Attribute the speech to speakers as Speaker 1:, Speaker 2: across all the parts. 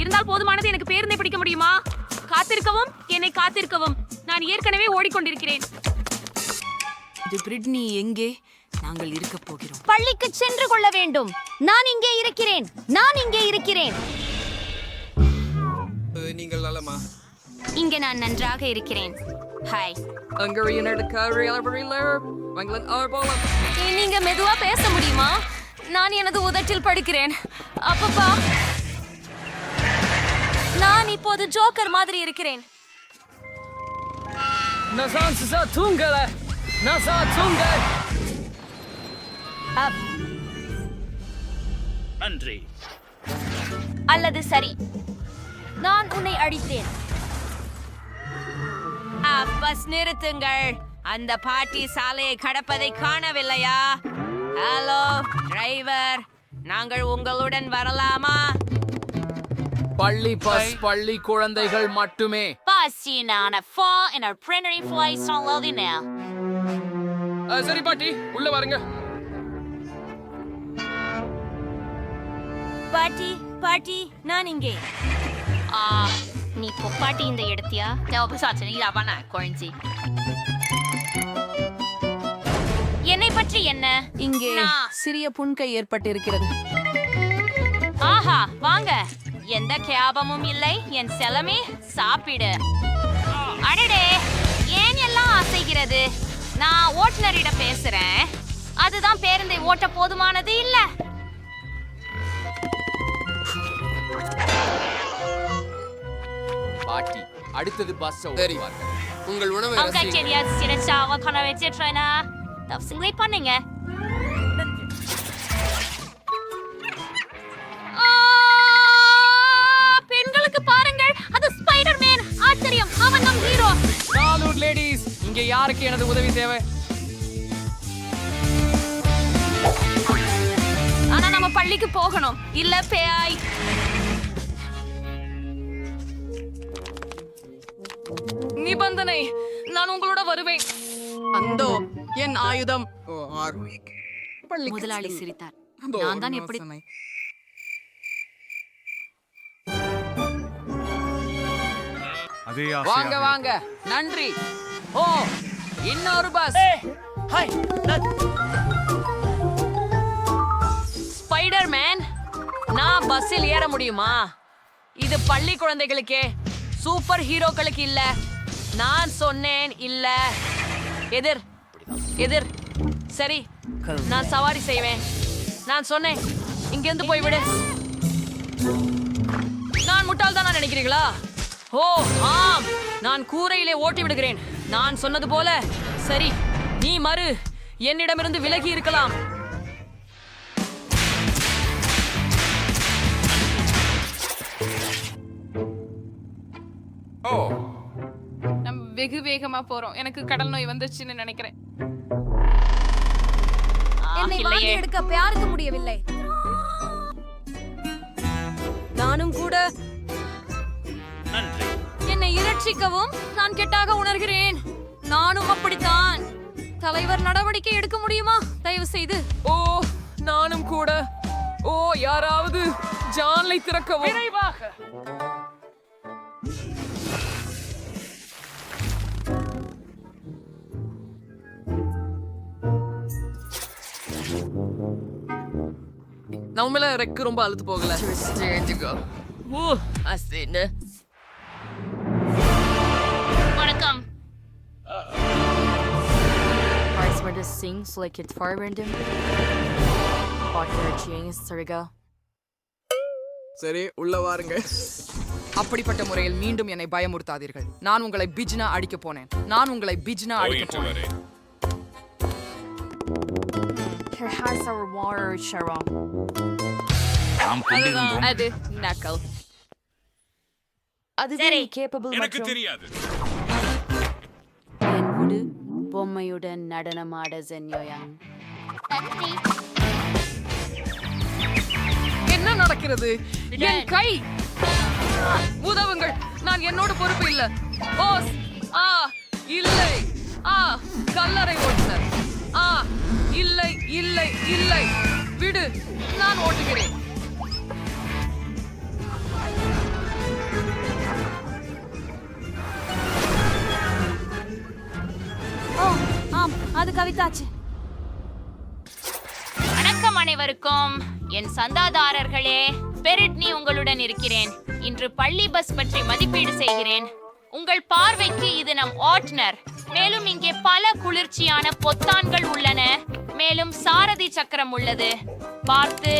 Speaker 1: இருந்தால் போதுமானது. எனக்கு பேருந்தை பிடிக்க முடியுமா? காத்திருக்கவும், என்னை காத்திருக்கவும். நான் ஏற்கனவே ஓடிக்கொண்டிருக்கிறேன்.
Speaker 2: பிரிட்னி எங்கே? நாங்கள் இருக்க போகிறோம்.
Speaker 3: பள்ளிக்கு சென்று கொள்ள வேண்டும். நான் இங்கே இருக்கிறேன்.
Speaker 4: நீங்கள் நலமா?
Speaker 3: இங்கே நான் நன்றாக இருக்கிறேன். ஹாய்.
Speaker 1: நீங்க மெதுவா பேச முடியுமா? நான் எனது உதட்டில் படுக்கிறேன். அப்பப்பா, நான் இப்போது ஜோக்கர் மாதிரி இருக்கிறேன்.
Speaker 5: நன்றி.
Speaker 3: அல்லது சரி, நான் உன்னை அடித்தேன்.
Speaker 1: பஸ் நிறுத்துங்கள். அந்த பாட்டி சாலையை கடப்பதை காணவில்லையா? ஹலோ டிரைவர், நாங்கள் உங்களுடன் வரலாமா?
Speaker 4: பள்ளி பஸ் பள்ளி குழந்தைகள் மட்டுமே. சரி பாட்டி, உள்ள வாருங்க.
Speaker 1: பாட்டி, நான் இங்கே.
Speaker 3: நீ பொப்பாட்டி இந்த இடத்தியா? என்னை பற்றி என்ன?
Speaker 2: இங்கே சிறிய புண்கை ஏற்பட்டிருக்கிறது.
Speaker 1: ஆஹா, வாங்க. எந்த கேபமும் இல்லை. என் செலமே சாப்பிடு. அடடே, ஏன் எல்லாம் அசைகிறது? நான் ஓட்டுநரிடம் பேசுறேன். அதுதான் பேருந்தை ஓட்ட போதுமானது இல்ல.
Speaker 4: பாட்டி, அடுத்தது பஸ். சரி, உங்கள் உணவை
Speaker 3: பண்ணுங்க.
Speaker 1: பெண்களுக்கு பாருங்கள், அது ஸ்பைடர்மேன். ஆச்சரியம், அவன் நம் ஹீரோ.
Speaker 4: லேடீஸ், இங்க யாருக்கு எனது உதவி தேவை?
Speaker 1: ஆனா நம்ம பள்ளிக்கு போகணும். இல்ல பேய். நிபந்தனை, நான் உங்களோட வருவேன்.
Speaker 2: அந்தோ என் ஆயுதம்.
Speaker 1: முதலாளி சிரித்தார். நான் தான் எப்படி
Speaker 4: வாங்க வாங்க, நன்றி. ஓ, இன்னொரு பஸ்.
Speaker 1: ஸ்பைடர்மேன், நான் பஸ்ஸில் ஏற முடியுமா? இது பள்ளி குழந்தைகளுக்கே, சூப்பர் ஹீரோக்களுக்கு இல்ல. நான் சொன்னேன் இல்ல. எதிர். சரி, நான் சவாரி செய்வேன். நான் சொன்னேன், இங்கிருந்து போய்விடு. நான் முட்டாள்தானா நினைக்கிறீங்களா? ஓ ஆம், நான் கூரையிலே ஓட்டி விடுகிறேன். நான் சொன்னது போல. சரி, நீ என்னிடமிருந்து விலகி இருக்கலாம்.
Speaker 2: நம்ம வெகு வேகமா போறோம். எனக்கு கடல் நோய் வந்துச்சுன்னு நினைக்கிறேன்.
Speaker 3: என்னை வாங்கி எடுக்க யாருக்கு முடியவில்லை.
Speaker 1: நானும் கூட.
Speaker 5: நன்றி.
Speaker 1: என்னை இரட்சிக்கவும். நான் கெட்டாக உணர்கிறேன். நானும் அப்படித்தான். தலைவர் நடவடிக்கை எடுக்க முடியுமா தயவு செய்து?
Speaker 4: ஓ, நானும் கூட. ஓ, யாராவது ஜான்லை திறக்கவும். விரைவாக. நம்மள ரெக்கு ரொம்ப அழுத்து போகல.
Speaker 3: வணக்கம்.
Speaker 4: சரி, உள்ள வாருங்க.
Speaker 2: அப்படிப்பட்ட முறையில் மீண்டும் என்னை பயமுறுத்தாதீர்கள். நான் உங்களை பிஜ்னா அடிக்க போனேன்.
Speaker 1: அது நக்கல்.
Speaker 5: எனக்கு தெரியாது.
Speaker 1: பொம்மையுடன் நடனமாட ஜென்யோயாங்.
Speaker 4: என்ன நடக்கிறது? என் கை. உதவுங்கள், நான் என்னோட பொறுப்பு இல்ல. ஓஸ், இல்லை. கல்லறை ஓட்டுனர். இல்லை இல்லை இல்லை, விடு, நான் ஓட்டுகிறேன்.
Speaker 6: கவிதாச்சு.
Speaker 3: வணக்கம் அனைவருக்கும். என் சந்தாதாரர்களே, பெரிட்னி உங்களுடன் இருக்கிறேன். இன்று பள்ளி பஸ் பற்றி மதிப்பீடு செய்கிறேன். உங்கள் பார்வைக்கு இது நம் ஓட்டுநர். மேலும் இங்கே பல குளிர்ச்சியான பொத்தான்கள் உள்ளன. மேலும் சாரதி சக்கரம் உள்ளது. பார்த்து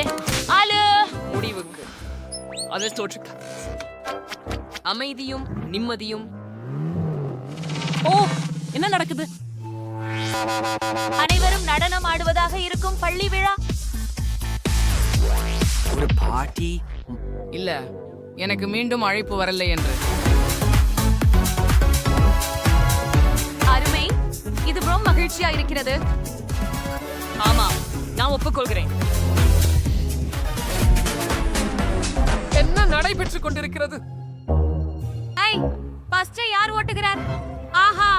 Speaker 3: அலு.
Speaker 1: முடிவுக்கு அது தோற்று அமைதியும் நிம்மதியும். ஓ, என்ன நடக்குது?
Speaker 6: அனைவரும் நடனம் ஆடுவதாக இருக்கும் பள்ளி விழா.
Speaker 2: ஒரு பாட்டி இல்ல, எனக்கு மீண்டும் அழைப்பு வரலை என்று.
Speaker 6: அருமை, இது ரொம்ப மகிழ்ச்சியா இருக்கிறது.
Speaker 1: ஆமா, நான் ஒப்புக்கொள்கிறேன்.
Speaker 2: என்ன நடைபெற்றுக் கொண்டிருக்கிறது?
Speaker 6: ஐ, பஸ்ஸை யார் ஓட்டுகிறார்? ஆஹா,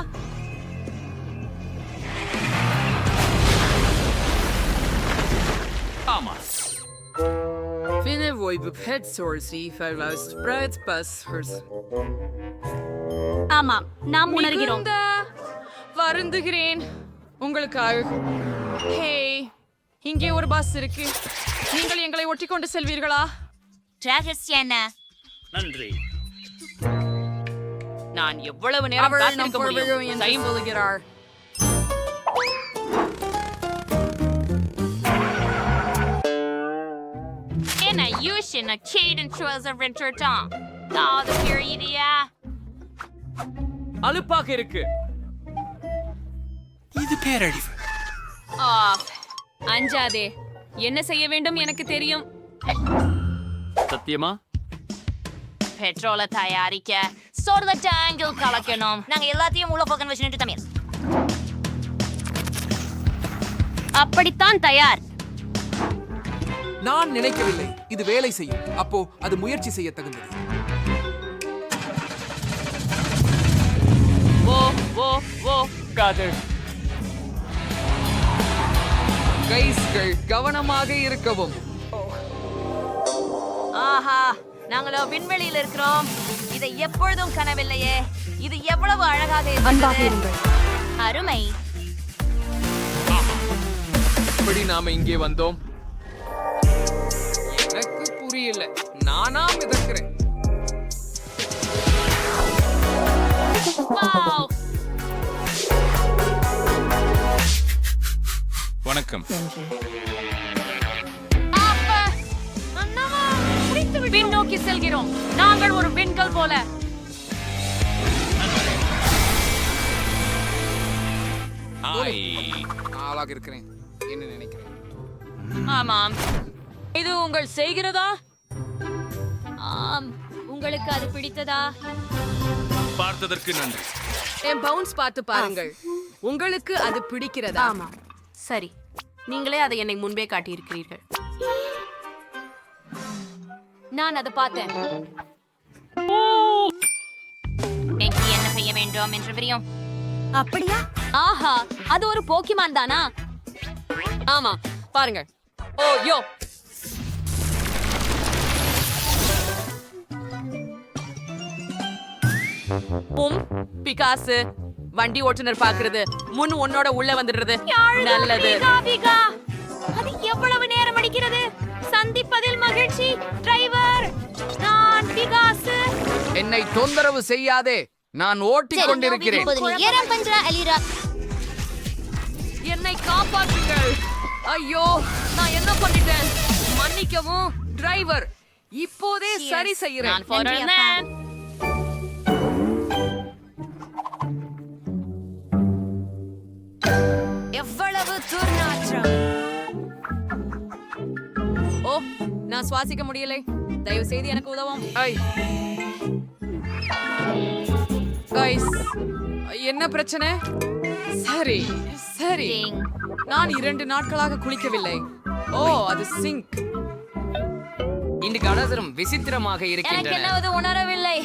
Speaker 5: ஆமா.
Speaker 6: ஆமாம், நாம் உணர்கிறோம்.
Speaker 1: மிகுந்த வருந்துகிறேன் உங்களுக்காக. ஹே, இங்கே ஒரு பஸ் இருக்கு. நீங்கள் எங்களை ஒட்டி கொண்டு செல்வீர்களா?
Speaker 3: ரகசியன.
Speaker 5: நன்றி.
Speaker 4: நான் எவ்வளவு நேரம்
Speaker 2: அவள் நம்
Speaker 4: காத்திருக்க
Speaker 2: பொறுமையை
Speaker 4: முடியும்?
Speaker 2: என்று
Speaker 4: சைம்.
Speaker 2: சொல்கிறாள்.
Speaker 3: என்ன யூஷன் கேடன் ட்ரோஸ் ஆஃப் ரெண்டர்டான். தாது பிரியடியா.
Speaker 4: அலுப்பாக இருக்கு.
Speaker 5: இது பேரழிவு.
Speaker 1: ஆஃப். அஞ்சாதே, என்ன செய்ய வேண்டும் எனக்கு தெரியும்.
Speaker 5: சத்தியமா?
Speaker 3: பெட்ரோலை தயாரிக்க சோர்ல டேங்கில் கலக்கணும். நாங்க எல்லாத்தையும் உள்ள போக்கன் வச்சுட்டு தமிழ். அப்படித்தான் தயார்.
Speaker 7: நான் நினைக்கவில்லை இது வேலை செய்யும். அப்போ அது முயற்சி செய்ய தகுந்தது.
Speaker 4: ஓ ஓ ஓ காதல்.
Speaker 2: கைஸ்கள் கவனமாக இருக்கவும்.
Speaker 6: ஆஹா, நாங்களோ விண்வெளியில் இருக்கிறோம். இதை எப்பொழுதும் கனவில்லையே. இது எவ்வளவு அழகாக இருக்கிறது.
Speaker 3: அருமை.
Speaker 2: எப்படி நாம இங்கே வந்தோம்? எனக்கு புரியல. நானா மிதக்கிறேன்.
Speaker 3: வாவ்.
Speaker 5: வணக்கம்.
Speaker 3: அப்பா.
Speaker 1: பின்னோக்கி செல்கிறோம். நாங்கள் ஒரு விண்கல் போல.
Speaker 5: ஹாய்.
Speaker 7: ஆளாக இருக்கிறேன் என்ன நினைக்கிறேன்.
Speaker 1: ஆமாம். இது உங்கள் செய்கிறதா?
Speaker 6: ஆம், உங்களுக்கு அது பிடித்ததா?
Speaker 5: பார்த்ததற்கு நன்றி.
Speaker 8: என் பவுன்ஸ் பார்த்து பாருங்கள். உங்களுக்கு அது பிடிக்கிறதா?
Speaker 6: ஆமா, சரி. நீங்களே அதை என்னை முன்பே காட்டியிருக்கிறீர்கள். நான் அதை பார்த்தேன்.
Speaker 3: எனக்கு என்ன செய்ய வேண்டும் என்று தெரியும்.
Speaker 6: அப்படியா? ஆஹா, அது ஒரு போக்கிமான் தானா?
Speaker 1: ஆமா, பாருங்க. ஓ யோ,
Speaker 4: பிகாசு வண்டி ஓட்டுநர் பாக்குறது முன் உன்னோட உள்ள வந்துடுறது நல்லது.
Speaker 3: விகா, அது எவ்வளவு நேரம் அடிக்கிறது? சந்திப்பதில் மகிழ்ச்சி டிரைவர். நான் விகாசு.
Speaker 2: என்னை தொந்தரவு செய்யாதே. நான் ஓட்டிக் கொண்டிருக்கிறேன்.
Speaker 1: என்னை காப்பாற்றுங்கள். ஐயோ, நான் என்ன பண்ணிட்டேன்? மன்னிக்கவும் டிரைவர். இப்போதே சரி செய்கிறேன்.
Speaker 3: நான் போறேன்.
Speaker 6: எவ்வளவு துர்நாற்றம்.
Speaker 1: ஓ, நான் சுவாசிக்க முடியலை. தயவு செய்து எனக்கு உதவும்.
Speaker 2: கைஸ், என்ன பிரச்சனை? சரி சரி, நான் 2 நாட்களாக குளிக்கவில்லை. ஓ, அது சிங்க்.
Speaker 9: இந்த கனசரம் விசித்திரமாக
Speaker 6: எனக்கு
Speaker 9: இருக்கின்றன.
Speaker 6: என்னவது உணரவில்லை.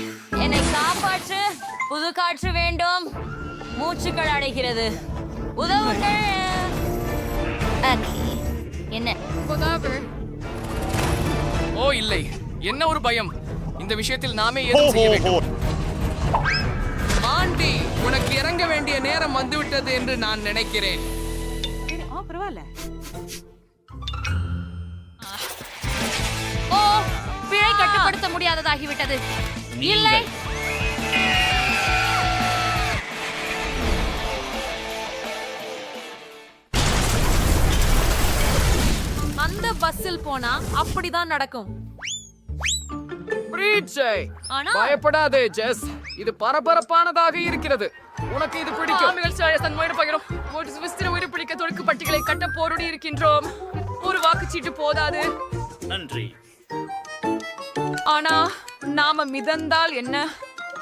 Speaker 6: என்னை காப்பாற்று. புது காற்று வேண்டும். மூச்சுக்கள் அடைகிறது. உதவுங்கள். என்ன?
Speaker 7: ஓ இல்லை, என்ன ஒரு பயம். இந்த விஷயத்தில் நாமே ஏதும் செய்ய வேண்டும். ஆண்டி, உனக்கு இறங்க வேண்டிய நேரம் வந்துவிட்டது என்று நான் நினைக்கிறேன்.
Speaker 4: பரவாயில்ல.
Speaker 3: ஓ, பிழை கட்டுப்படுத்த முடியாததாகிவிட்டது. இல்லை,
Speaker 1: அந்த பஸ்ஸில் போனா அப்படிதான் நடக்கும்.
Speaker 3: ஆனா
Speaker 2: பயப்படாதே ஜெஸ், இது பரபரப்பானதாக இருக்கிறது. உனக்கு இது பிடிக்கும்.
Speaker 8: பிடிக்க தொடுக்கு பட்டிகளை கட்ட போரோடி இருக்கின்றோம். ஒரு வாக்குச்சீட்டு போதாது.
Speaker 5: நன்றி.
Speaker 8: ஆனா நாம மிதந்தால் என்ன?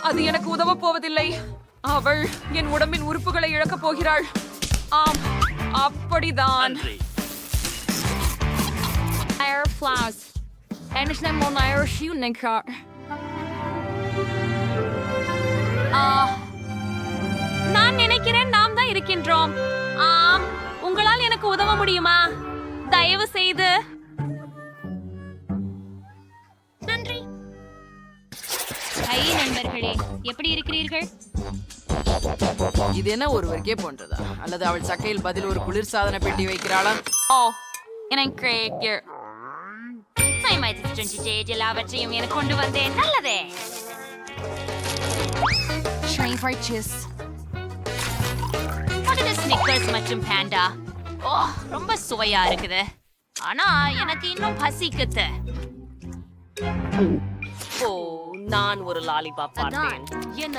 Speaker 8: அது எனக்கு உதவ போவதில்லை. அவள் என் உடம்பின் உறுப்புகளை இழக்கப் போகிறாள். ஆம், அப்படிதான்.
Speaker 5: நன்றி.
Speaker 1: Air flowers. Endlich mal neue Schuhe klar.
Speaker 3: நான் நினைக்கிறேன் நாம் தான் இருக்கின்றோம். ஆம், உங்களால் எனக்கு உதவ முடியுமா? தயவு செய்து. நன்றி. ஹை நண்பர்களே, எப்படி இருக்கிறீர்கள்?
Speaker 4: இது என்ன ஒருவருக்கே போன்றதா? அல்லது அவள் சக்கையில் பதில் ஒரு குளிர்சாதன பெட்டி வைக்கிறாளா?
Speaker 3: ஓ, எனக்கு எல்லாவற்றையும் எனக்கு கொண்டு வந்தேன். நல்லதே. ஸ்னிக்கர்ஸ் மற்றும் பேண்டா. ஓ, ரொம்ப சுவையா இருக்குது. ஆனா எனக்கு இன்னும் பசிக்குது.
Speaker 4: ஓ, நான் ஒரு லாலிபாப் பார்த்தேன்.
Speaker 3: என்ன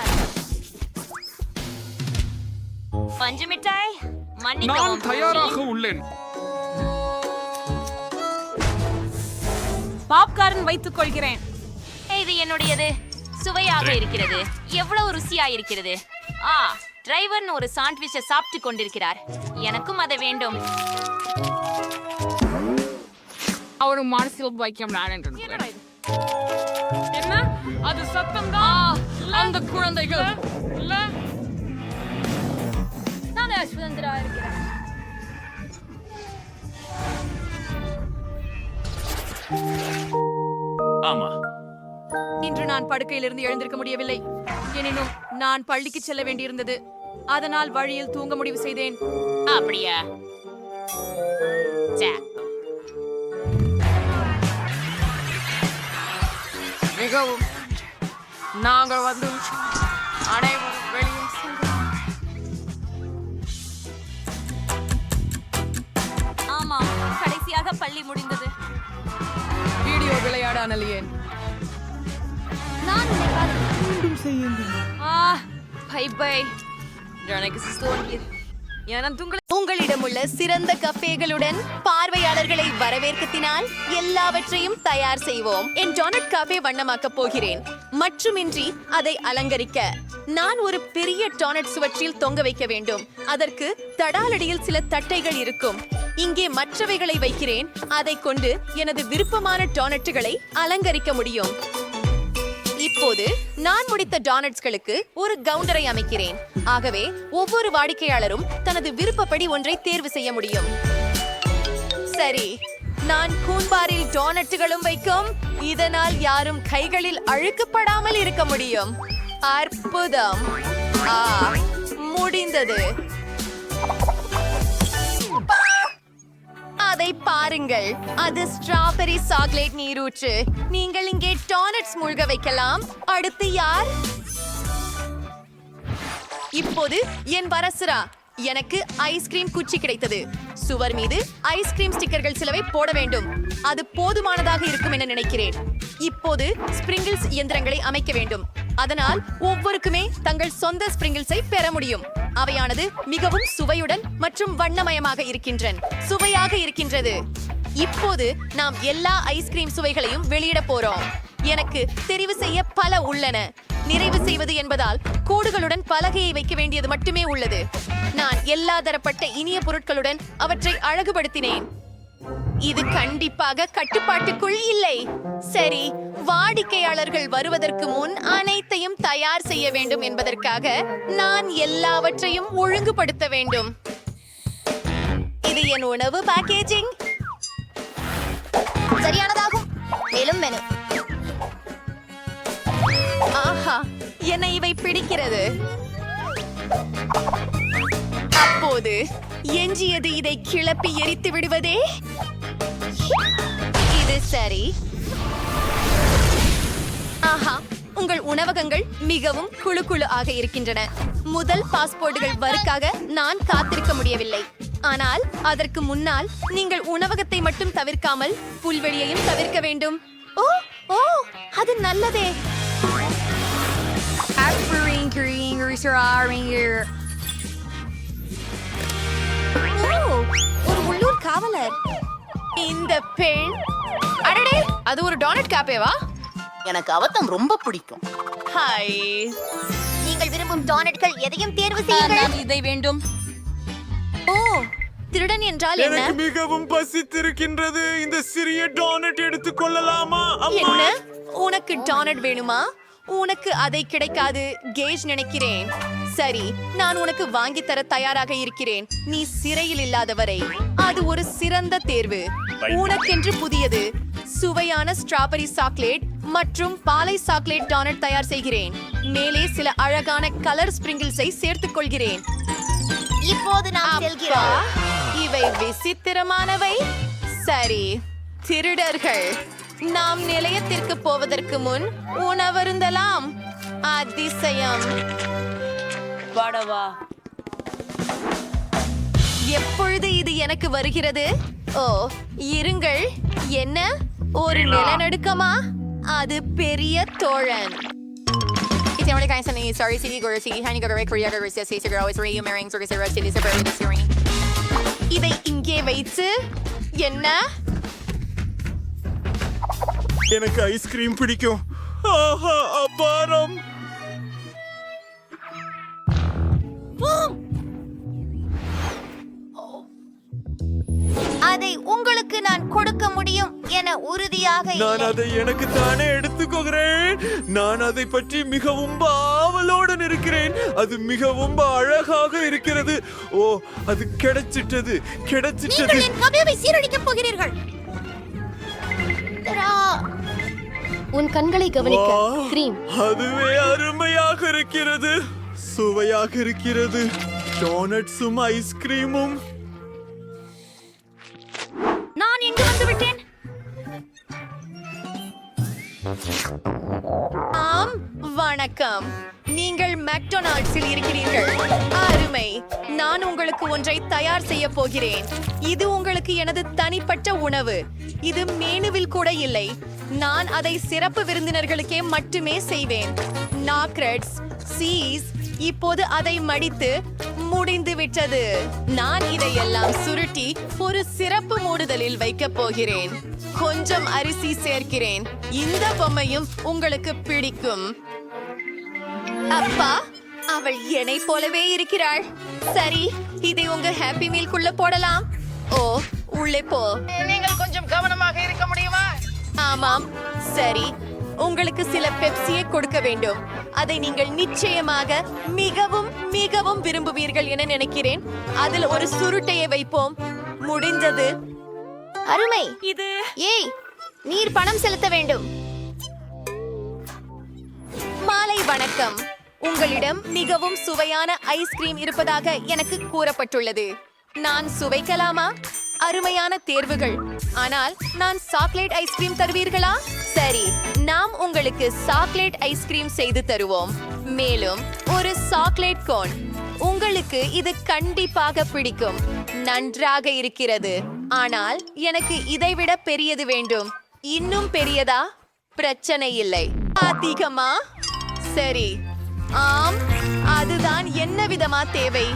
Speaker 3: பஞ்சு மிட்டாய்?
Speaker 5: நான்
Speaker 3: மன்னிக்கவும்.
Speaker 5: தயாராக உள்ளேன்.
Speaker 1: பாப்கார்ன் வைத்துக் கொள்கிறேன்.
Speaker 3: இது என்னுடையது. சுவையாக இருக்கிறது. எவ்வளவு ருசியா இருக்கிறது. டிரைவர் ஒரு சாண்ட்விச்சை சாப்பிட்டு கொண்டிருக்கிறார். எனக்கும் அதை வேண்டும்.
Speaker 8: அவரு மனசில் வைக்க என்ன? அது சத்தம் தான். அந்த குழந்தைகள்
Speaker 1: நான் சுதந்திரா இருக்கிறேன்.
Speaker 5: ஆமா.
Speaker 1: இன்று நான் படுக்கையிலிருந்து எழுந்திருக்க முடியவில்லை. எனினும் நான் பள்ளிக்கு செல்ல வேண்டியிருந்தது. அதனால் வழியில் தூங்க முடிவு செய்தேன்.
Speaker 3: அப்படியா?
Speaker 4: மிகவும். நாங்கள் வந்து அனைவரும் வெளியில் சென்றோம்.
Speaker 6: ஆமா, கடைசியாக பள்ளி முடிந்தது.
Speaker 2: வீடியோ விளையாட அனலியேன்.
Speaker 6: நான் உன்னை பார்த்து
Speaker 1: பை பை.
Speaker 6: உங்களிடம் உள்ள சிறந்த கஃபேகளுடன் பார்வையாளர்களை வரவேற்கத்தினால் எல்லாவற்றையும் தயார் செய்வோம். என் டோனட் காஃபே வண்ணமாக்க போகிறேன். மற்றுமின்றி அதை அலங்கரிக்க நான் ஒரு பெரிய டோனட் சுவற்றில் தொங்க வைக்க வேண்டும். அதற்கு தடாலடியில் சில தட்டைகள் இருக்கும். இங்கே மற்றவைகளை வைக்கிறேன். அதை கொண்டு எனது விருப்பமான டோனட்டுகளை அலங்கரிக்க முடியும். இப்போது நான் முடித்த டோனட்ஸ்களுக்கு ஒரு கவுண்டரை அமைக்கிறேன். ஆகவே ஒவ்வொரு வாடிக்கையாளரும் தனது விருப்பப்படி ஒன்றை தேர்வு செய்ய முடியும். சரி, நான் கூன்பாரில் டோனட்டுகளும் வைக்கும். இதனால் யாரும் கைகளில் அழுக்கப்படாமல் இருக்க முடியும். அற்புதம். முடிந்தது. அதை பாருங்கள். அது ஸ்ட்ராபெரி சாக்லேட் நீரூற்று. நீங்கள் இங்கே டோனட்ஸ் மூழ்க வைக்கலாம். அடுத்து யார்? இப்போது என் வரசுரா. எனக்கு ஐஸ்கிரீம் குச்சி கிடைத்தது. சுவர் மீது ஐஸ்கிரீம் ஸ்டிக்கர்கள் சிலவை போட வேண்டும். அது போதுமானதாக இருக்கும் என நினைக்கிறேன். இப்போது ஸ்பிரிங்கிள்ஸ் இயந்திரங்களை அமைக்க வேண்டும். அதனால் ஒவ்வொருக்குமே தங்கள் சொந்த ஸ்பிரிங்கிள்ஸை பெற முடியும். அவையானது மிகவும் சுவையுடன் மற்றும் வண்ணமயமாக இருக்கின்றன. சுவையாக இருக்கின்றது. இப்போது நாம் எல்லா ஐஸ்கிரீம் சுவைகளையும் வெளியிட போறோம். எனக்கு தெரிவு செய்ய பல உள்ளன. நிறைவு செய்வது என்பதால் கோடுகளுடன் பலகையை வைக்க வேண்டியது மட்டுமே உள்ளது. நான் எல்லா தரப்பட்ட இனிய பொருட்களுடன் அவற்றை அழகுபடுத்தினேன். இது கண்டிப்பாக கட்டுப்பாட்டுக்குள் இல்லை. சரி, வாடிக்கையாளர்கள் வருவதற்கு முன் அனைத்தையும் தயார் செய்ய வேண்டும் என்பதற்காக நான் எல்லாவற்றையும் ஒழுங்குபடுத்த வேண்டும். இது என் உணவு பேக்கேஜிங். சரியானதாகும். மேலும் மெனு. ஆஹா, என்னை இவை பிடிக்கிறது. அப்போது எஞ்சியது இதை கிளப்பி எரித்து விடுவதே. இது சரி. ஆஹா, உங்கள் உணவகங்கள் மிகவும் குழு குழு ஆக இருக்கின்றன. முதல் பாஸ்போர்ட்டுகள் வருக்காக நான் காத்திருக்க முடியவில்லை. ஆனால் அதற்கு முன்னால் நீங்கள் உணவகத்தை மட்டும் தவிர்க்காமல் புல்வெளியையும் தவிர்க்க வேண்டும். ஓ ஓ, அது நல்லதே. ஓ, ஒரு உள்ளூர் காவலர். இந்த பெண், அடடே, அது ஒரு டோனட் காப்பேவா?
Speaker 4: எனக்கு அவத்தம் ரொம்ப பிடிக்கும்.
Speaker 6: ஹாய்,
Speaker 10: நீங்கள் விரும்பும் டோனட்கள் எதையும் தேர்வு செய்யுங்கள்.
Speaker 1: இதை வேண்டும்.
Speaker 6: ஓ, திருடன் என்றால் என்ன?
Speaker 11: எனக்கு மிகவும் பசித்திருக்கின்றது. இந்த சிறிய டோனட் எடுத்துக் கொள்ளலாமா?
Speaker 6: என்ன? உனக்கு டோனட் வேணுமா? உனக்கு அதை கிடைக்காது கேஜ் நினைக்கிறேன். சரி, நான் உனக்கு வாங்கி தர தயாராக இருக்கிறேன். நீ சிறையில் இல்லாதவரை அது ஒரு சிறந்த தேர்வு. உனக்கென்று புதியது சுவையான ஸ்ட்ராபெரி சாக்லேட் மற்றும் பாலை சாக்லேட் டோனட் தயார் செய்கிறேன். மேலே சில அழகான கலர் ஸ்பிரிங்கிள்ஸை சேர்த்துக் கொள்கிறேன்.
Speaker 10: இப்போது நாம் செல்கிறோம்.
Speaker 6: இவை விசித்திரமானவை. சரி, திருடர்கள், நாம் நிலையத்திற்கு போவதற்கு முன் உணவருந்தலாம். அதிசயம்.
Speaker 1: வாடவா.
Speaker 6: எப்பொழுது இது எனக்கு வருகிறது? ஓ, இருங்கள். என்ன, ஒரு நிலநடுக்கமா? அது பெரிய தோழன். இதை இங்கே வைத்து என்ன?
Speaker 11: எனக்கு ஐஸ்கிரீம் பிடிக்கும். ஆஹா, அபாரம்.
Speaker 10: அதை உங்களுக்கு நான் கொடுக்க முடியும் என உறுதியாக
Speaker 11: நான்
Speaker 10: இல்லை.
Speaker 11: அதை எனக்கு தானே எடுத்துக்கொள்கிறேன். நான் அதை பற்றி மிகவும் ஆவலுடன் இருக்கிறேன். அது மிகவும் அழகாக இருக்கிறது. ஓ, அது கிடைச்சிட்டது.
Speaker 10: நீங்கள் என் கவியை சீரழிக்கப் போகிறீர்கள்.
Speaker 6: உன் கண்களை கவனிக்க.
Speaker 11: வா,
Speaker 6: கிரீம்.
Speaker 11: அதுவே அருமையாக இருக்கிறது. சுவையாக இருக்கிறது. டோனட்ஸும் ஐஸ்கிரீமும்.
Speaker 3: நான் எங்கு வந்து விட்டேன்?
Speaker 6: ஆம், வணக்கம். நீங்கள் மெக்டொனால்ட்ஸில் இருக்கிறீர்கள். அருமை. நான் உங்களுக்கு ஒன்றை தயார் செய்ய போகிறேன். இது உங்களுக்கு எனது தனிப்பட்ட உணவு. இது மெனுவில் கூட இல்லை. நான் அதை சிறப்பு விருந்தினர்களுக்கே மட்டுமே செய்வேன். நாக்ரெட்ஸ், சீஸ். இப்போது அதை மடித்து முடிந்து விட்டது. நான் இதையெல்லாம் சுருட்டி ஒரு சிறப்பு மூடுதலில் வைக்கப் போகிறேன். கொஞ்சம் அரிசி சேர்க்கிறேன். இந்த பொம்மையும் உங்களுக்கு பிடிக்கும். அப்பா, அவள் என்னை போலவே இருக்கிறாள். சரி, இதை உங்க ஹாப்பி மீல்குள்ள போடலாம். ஓ, உள்ளே போ.
Speaker 4: நீங்கள் கொஞ்சம் கவனமாக இருக்க முடியுமா?
Speaker 6: ஆமாம், சரி. உங்களுக்கு சில பெப்சியை கொடுக்க வேண்டும். அதை நீங்கள் நிச்சயமாக மிகவும் மிகவும் விரும்புவீர்கள் என நினைக்கிறேன். அதில் ஒரு சுருட்டையை வைப்போம். முடிந்தது.
Speaker 10: அருமை.
Speaker 1: இது
Speaker 10: ஏய், நீர் பணம் செலுத்த வேண்டும்.
Speaker 6: மாலை வணக்கம். உங்களிடம் மிகவும் சுவையான ஐஸ்கிரீம் இருப்பதாக எனக்கு கூறப்பட்டுள்ளது. நான் சுவைக்கலாமா? அருமையான தேர்வுகள். ஆனால் நான் சாக்லேட் ஐஸ்கிரீம் தருவீர்களா? சரி, நாம் உங்களுக்கு சாக்லேட் ஐஸ்கிரீம் செய்து தருவோம். மேலும் ஒரு சாக்லேட் கோன். உங்களுக்கு இது கண்டிப்பாக பிடிக்கும். நன்றாக இருக்கிறது. ஆனால் எனக்கு இதைவிட பெரியது வேண்டும். இன்னும் பெரியதா? பிரச்சனை இல்லை. அதிகமா? சரி. ஆம், அதுதான் என்ன விதமா தேவை.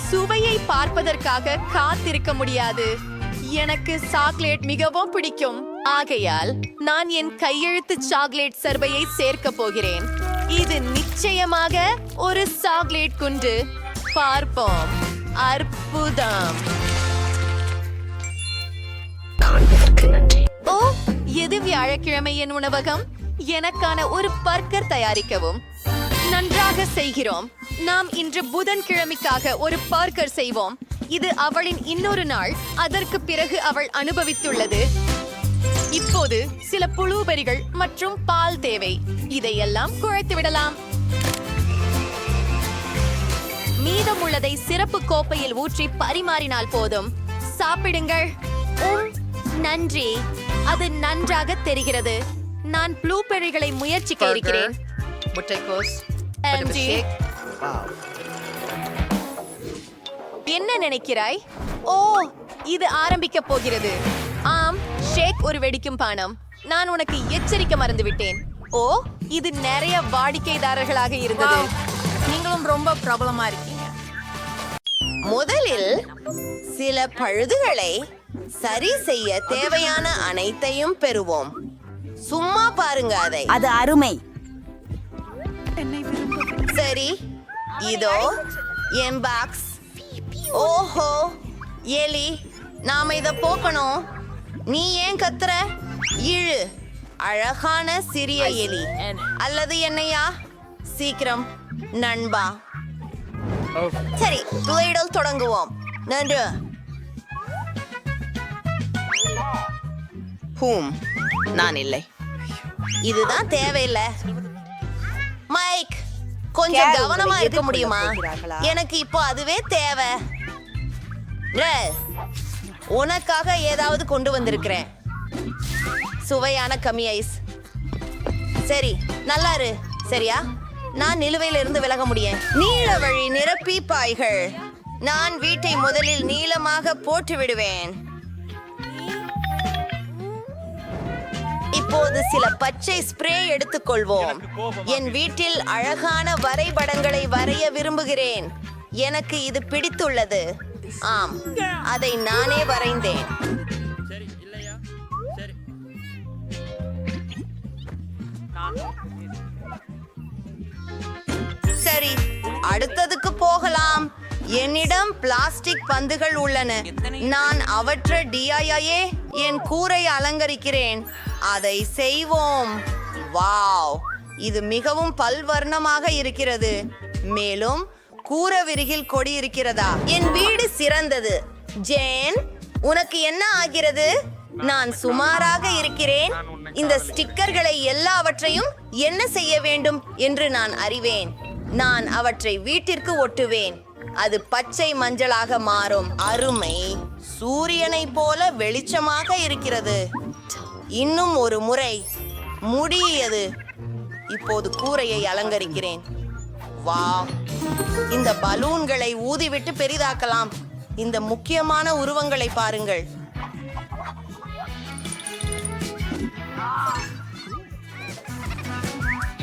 Speaker 6: சுவையை பார்ப்பதற்காக காத்திருக்க முடியாது. எனக்கு சாக்லேட் மிகவும் பிடிக்கும். ஆகையால் நான் என் கையெழுத்து சாக்லேட் சர்பையை சேர்க்க போகிறேன். இது நிச்சயமாக ஒரு சாக்லேட் குண்டு. பார்ப்போம். அற்புதம். ஓ, எது வியாழக்கிழமை என் உணவகம்? எனக்கான ஒரு பர்கர் தயாரிக்கவும். நன்றாக செய்கிறோம். நாம் இன்று புதன்கிழமைக்காக ஒரு பர்கர் செய்வோம். இது அவளின் இன்னொரு நாள். அதற்கு பிறகு அவள் அனுபவித்துள்ளது. இப்போது சில புளூபெரிகள் மற்றும் பால் தேவை. இதையெல்லாம் குழைத்து விடலாம். மீதமுள்ளதை சிறப்பு கோப்பையில் ஊற்றி பரிமாறினால் போதும். சாப்பிடுங்கள். நன்றி. அது நன்றாக தெரிகிறது. நான் ப்ளூபெர்ரிகளை முயற்சிக்க இருக்கிறேன்.
Speaker 4: முட்டைக்கோஸ்.
Speaker 6: MG. என்ன நினைக்கிறாய்? ஓ, இது ஆரம்பிக்க போகிறது. ஆம், ஷேக் ஒரு வெடிக்கும் பானம். நான் உனக்கு எச்சரிக்க மறந்துவிட்டேன். ஓ, இது நிறைய வாடிக்கைதாரர்களாக இருந்தது.
Speaker 4: நீங்களும் ரொம்ப பிரபலமா இருக்கீங்க.
Speaker 12: முதலில் சில பழுதுகளை சரி செய்ய தேவையான அனைத்தையும் பெறுவோம். சும்மா பாருங்க அதை.
Speaker 10: அது அருமை.
Speaker 12: சரி, இதோ என் பாக்ஸ். ஓஹோ, எலி, நாம இத போக்கணும். நீ ஏன் கத்துற? இழு. அழகான சிறிய எலி அல்லது என்னையா? சீக்கிரம் நண்பா. சரி, துளையிடல் தொடங்குவோம். நன்று. நான் இல்லை. இதுதான் தேவையில்லை. மைக், கொஞ்சம் கவனமா இருக்க முடியுமா? எனக்கு இப்போ அதுவே தேவை. உனக்காக ஏதாவது கொண்டு வந்திருக்கிறேன். சுவையான கம்மி ஐஸ். சரி, நல்லா இரு. சரியா? நான் நிலுவையில இருந்து விலக முடியும். நீள வழி நிரப்பி பாய்கள். நான் வீட்டை முதலில் நீளமாக போட்டு விடுவேன். இப்போது சில பச்சை ஸ்ப்ரே எடுத்துக்கொள்வோம். என் வீட்டில் அழகான வரைபடங்களை வரைய விரும்புகிறேன். எனக்கு இது பிடித்துள்ளது. ஆம், அதை நானே வரைந்தேன். சரி, அடுத்ததுக்கு போகலாம். என்னிடம் பிளாஸ்டிக் பந்துகள் உள்ளன. நான் அவற்றை டிஐஏ என் கூரை அலங்கரிக்கிறேன். அதை செய்வோம். வாவ், இது மிகவும் பல்வர்ணமாக இருக்கிறது. மேலும் கூரவிரிகில் கொடி இருக்கிறதா? என் வீடு சிறந்தது. ஜேன், உனக்கு என்ன ஆகிறது? நான் சுமாராக இருக்கிறேன். இந்த ஸ்டிக்கர்களை எல்லாவற்றையும் என்ன செய்ய வேண்டும் என்று நான் அறிவேன். நான் அவற்றை வீட்டிற்கு ஒட்டுவேன். அது பச்சை மஞ்சளாக மாறும். அருமை. சூரியனை போல வெளிச்சமாக இருக்கிறது. இன்னும் ஒரு முறை முடியது. இப்போது கூரையை அலங்கரிக்கிறேன். வா, இந்த பலூன்களை ஊதிவிட்டு பெரிதாக்கலாம். இந்த முக்கியமான உருவங்களை பாருங்கள்.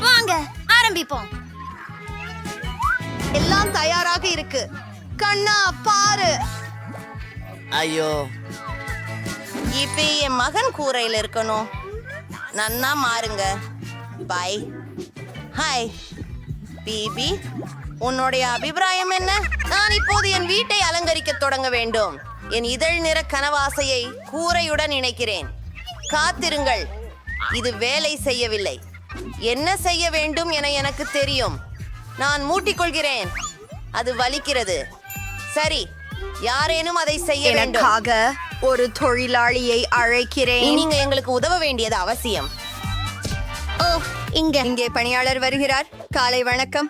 Speaker 10: வாங்க ஆரம்பிப்போம்.
Speaker 12: எல்லாம் தயாராக இருக்கு. கண்ணா பாரு. ஐயோ, இப்ப என் மகன் கூரையில் இருக்கணும். நன்னா மாறுங்க. பை. ஹாய் பிபி, உன்னுடைய அபிப்பிராயம் என்ன? நான் இப்போது என் வீட்டை அலங்கரிக்க தொடங்க வேண்டும். என் இதழ் நிற கனவாசையை கூரையுடன் இணைக்கிறேன். காத்திருங்கள், இது வேலை செய்யவில்லை. என்ன செய்ய வேண்டும் என எனக்கு தெரியும். நான் மூட்டிக்கொள்கிறேன். அது வலிக்கிறது. சரி, யாரேனும் அதை செய்ய வேண்டும். ஒரு தொழிலாளியை அழைக்கிறேன். நீங்க எங்களுக்கு உதவ வேண்டியது அவசியம்.
Speaker 10: ஓ,
Speaker 12: இங்கே பணியாளர் வருகிறார். காலை வணக்கம்.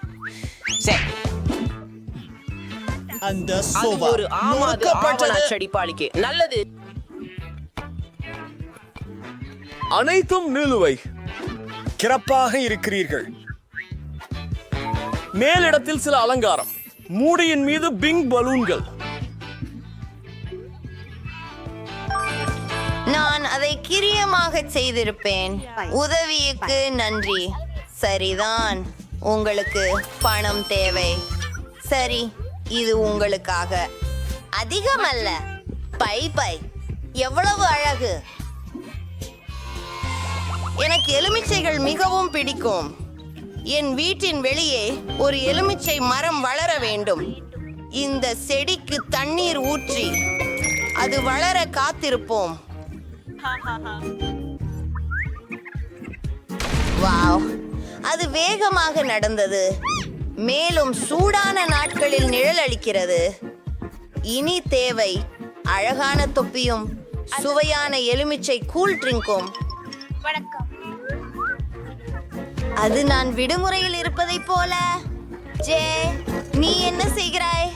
Speaker 9: நல்லது.
Speaker 11: அனைத்தும் நிலுவை. சிறப்பாக இருக்கிறீர்கள். மேலிடத்தில் சில அலங்காரம். மூடியின் மீது பிங் பலூன்கள்.
Speaker 12: நான் அதை கிரியமாக செய்திருப்பேன். உதவிக்கு நன்றி. சரிதான், உங்களுக்கு பணம் தேவை. சரி, இது உங்களுக்காக. அதிகமல்ல. பை பை, எவ்வளவு அழகு. எனக்கு எலுமிச்சைகள் மிகவும் பிடிக்கும். என் வீட்டின் வெளியே ஒரு எலுமிச்சை மரம் வளர வேண்டும். இந்த செடிக்கு தண்ணீர் ஊற்றி அது வளர காத்திருப்போம். வாவ், அது வேகமாக நடந்தது. மேலும் சூடான நாட்களில் நிழல் அளிக்கிறது. இனி தேவை அழகான தொப்பியும் சுவையான எலுமிச்சை கூல் ட்ரிங்கும். அது நான் விடுமுறையில் இருப்பதைப் போல. ஜே, நீ என்ன செய்கிறாய்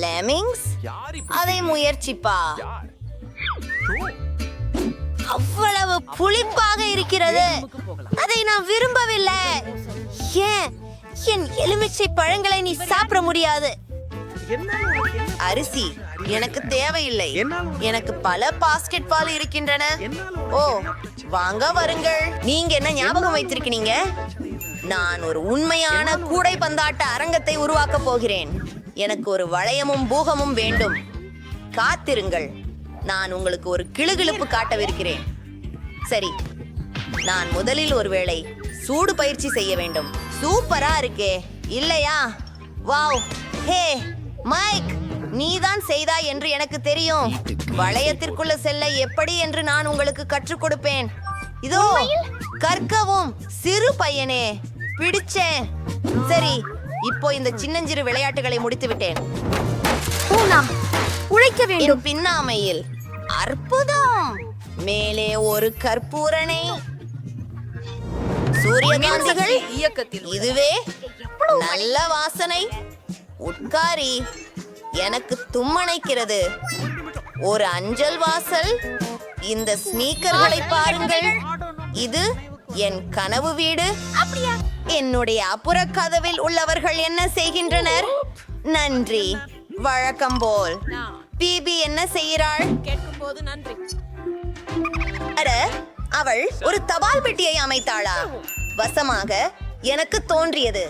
Speaker 12: லெமிங்ஸ் அதை முயற்சிப்பா அவ்வளவு புளிப்பாக இருக்கிறது அதை நான் விரும்பவில்லை ஏன் என் எலுமிச்சை பழங்களை நீ சாப்பிட முடியாது அரிசி எனக்கு தேவையில்லை எனக்கு பல பாஸ்கெட் பால் இருக்கின்றன ஓ வாங்க வருங்கள் நீங்க என்ன ஞாபகம் வைத்திருக்கீங்க நான் ஒரு உண்மையான கூடைப்பந்தாட்ட அரங்கத்தை உருவாக்க போகிறேன் எனக்கு ஒரு வளையமும் பூகமும் வேண்டும் காத்திருங்கள் நான் உங்களுக்கு ஒரு கிளுகிளுப்பு காட்டவிருக்கிறேன் சரி நான் முதலில் ஒருவேளை சூடு பயிற்சி செய்ய வேண்டும் சூப்பரா இருக்கே இல்லையா வாவ் ஹே மைக் நீதான் செய்தாய் என்று எனக்கு தெரியும் வளையத்திற்குள்ள செல்ல எப்படி என்று நான் உங்களுக்கு கற்றுக் கொடுப்பேன் இதோ கற்கவும் சிறு பையனே பிடிச்சேன் சரி இப்போ இந்த சின்னஞ்சிறு விளையாட்டுகளை முடித்து விட்டேன் உழைக்க வேண்டும் பின்னாமையில் அற்புதம் மேலே ஒரு கற்பூரணை சூரியகாந்திகள்
Speaker 4: இயக்கத்தில்
Speaker 12: இதுவே நல்ல வாசனை உட்காரி எனக்கு தும்மணைக்கிறது ஒரு அஞ்சல் வாசல் இந்த ஸ்னீக்கர்களை பாருங்கள் இது என் கனவு வீடு என்னுடைய அப்புற கதவில் உள்ளவர்கள் என்ன செய்கின்றனர் நன்றி வழக்கம் போல் பிபி என்ன செய்கிறாள்
Speaker 4: கேட்கும் போது நன்றி
Speaker 12: அட அவள் ஒரு தபால் பெட்டியை அமைத்தாளா வசமாக எனக்கு தோன்றியது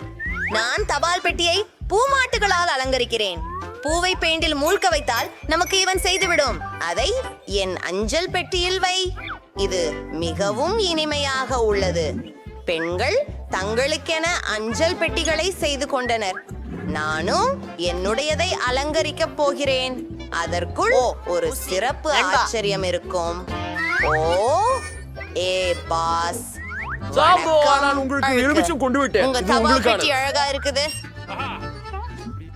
Speaker 12: நான் தபால் பெட்டியை பூமாட்டுகளால் அலங்கரிக்கிறேன் பூவை பெயிண்டில் மூழ்க வைத்தால் நமக்கு இவன் செய்துவிடும் அதை என் அஞ்சல் பெட்டியில் வை இது மிகவும் இனிமையாக உள்ளது பெண்கள் தங்களுக்கென அஞ்சல் பெட்டிகளை செய்து கொண்டனர் நானும் என்னுடையதை அலங்கரிக்கப் போகிறேன் அதற்குள் ஒரு சிறப்பு ஆச்சரியம் இருக்கும் ஓ ஏ பாஸ்
Speaker 11: நான் உங்களுக்கு எலுமிச்சம் கொண்டு விட்டேன்
Speaker 12: உங்க
Speaker 11: இது
Speaker 12: தபால்
Speaker 11: உங்களுக்கானது.
Speaker 12: பெட்டி அழகா இருக்குது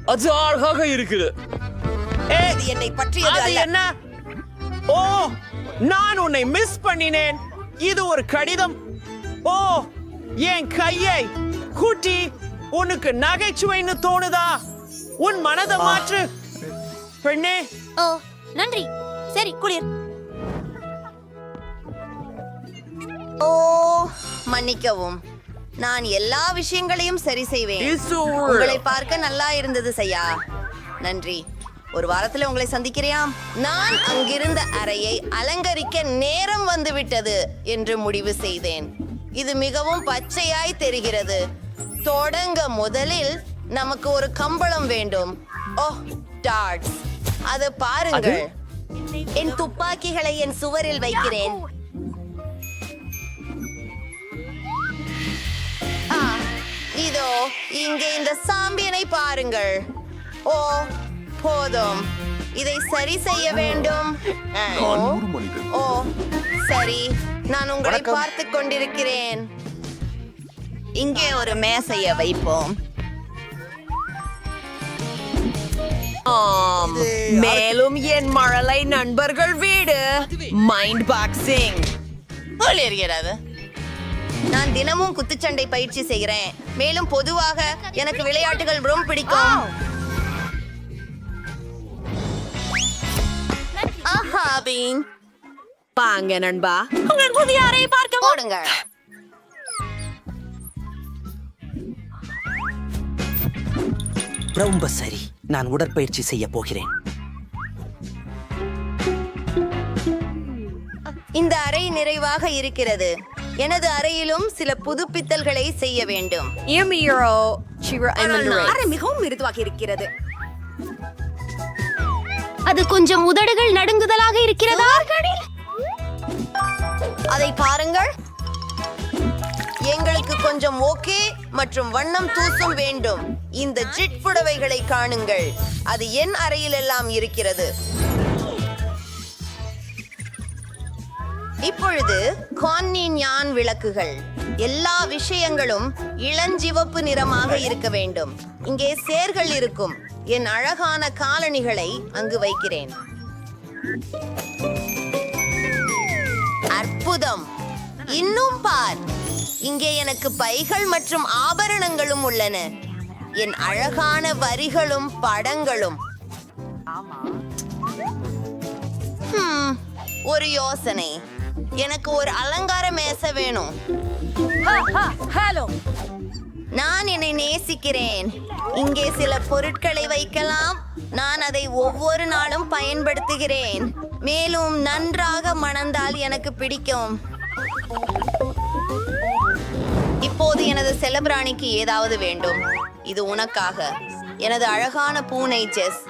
Speaker 11: அது அழகாக இருக்குது
Speaker 12: இது என்னை பற்றியது
Speaker 13: அது
Speaker 12: அல்ல
Speaker 13: என்ன ஓ நான் உன்னை மிஸ் பண்ணினேன் இது ஒரு கடிதம் ஓ என் கையை குட்டி உனக்கு நகைச்சுவைன்னு தோணுதா உன் மனதை மாற்று பெண்ணே
Speaker 10: ஓ நன்றி சரி குளிர்
Speaker 12: ஓ மன்னிக்கவும் நான் எல்லா விஷயங்களையும் சரி செய்வேன் உங்களை பார்க்க நல்லா இருந்தது சையா நன்றி ஒரு வாரத்துல உங்களை சந்திக்கிறேன் நான் அங்கிருந்த அறையை அலங்கரிக்க நேரம் வந்துவிட்டது என்று முடிவு செய்தேன் இது மிகவும் பச்சையாய் தெரிகிறது தொடங்க முதலில் நமக்கு ஒரு கம்பளம் வேண்டும் ஓ டார்ட்ஸ் அது பாருங்கள் என் துப்பாக்கிகளை என் சுவரில் வைக்கிறேன் இதோ இங்கே இந்த சாம்பியனை பாருங்கள் ஓ போதும் இதை சரி செய்ய வேண்டும் ஓ சரி நான் உங்களை பார்த்து கொண்டிருக்கிறேன் இங்கே ஒரு மேசைய வைப்போம்
Speaker 4: மேலும் என் மழலை நண்பர்கள் வீடு மைண்ட் பாக்ஸிங்
Speaker 12: இருக்கிறது நான் தினமும் குத்துச்சண்டை பயிற்சி செய்கிறேன் மேலும் பொதுவாக எனக்கு விளையாட்டுகள் ரொம்ப பிடிக்கும் ஆஹா பிங்
Speaker 4: பாங்க நண்பா
Speaker 12: உங்கள் புதிய அறையை பார்க்க போடுங்க
Speaker 13: ரொம்ப சரி நான் உடற்பயிற்சி செய்ய போகிறேன்
Speaker 12: இந்த அறை நிறைவாக இருக்கிறது எனது அறையிலும் சில புதுப்பித்தல்களை செய்ய வேண்டும்
Speaker 6: அறை மிகவும் மிருதுவாக இருக்கிறது
Speaker 10: அது கொஞ்சம் உதடுகள் நடுங்குதலாக இருக்கிறதா
Speaker 12: அதை பாருங்கள் எங்களுக்கு கொஞ்சம் ஓகே மற்றும் வண்ணம் தூசும் வேண்டும் இந்த ஜிட் புடவைகளை காணுங்கள் அது என் அறையில் எல்லாம் இருக்கிறது இப்பொழுது கான்னி ஞான் விளக்குகள் எல்லா விஷயங்களும் இளஞ்சிவப்பு நிறமாக இருக்க வேண்டும் இங்கே சேர்கள் இருக்கும் என் அழகான காலணிகளை அங்கு வைக்கிறேன் அற்புதம் இன்னும் பார் இங்கே எனக்கு பைகள் மற்றும் ஆபரணங்களும் உள்ளன என் அழகான வரிகளும் படங்களும். ஒரு யோசனை. எனக்கு ஒரு அலங்கார மேசை வேணும்.
Speaker 1: ஹலோ,
Speaker 12: நான் என்னை நேசிக்கிறேன். இங்கே சில பொருட்களை வைக்கலாம். நான் அதை ஒவ்வொரு நாளும் பயன்படுத்துகிறேன். மேலும் நன்றாக மணந்தால் எனக்கு பிடிக்கும். இப்போது எனது செல்லப்பிராணிக்கு ஏதாவது வேண்டும். இது உனக்காக, எனது அழகான பூனை ஜெஸ்.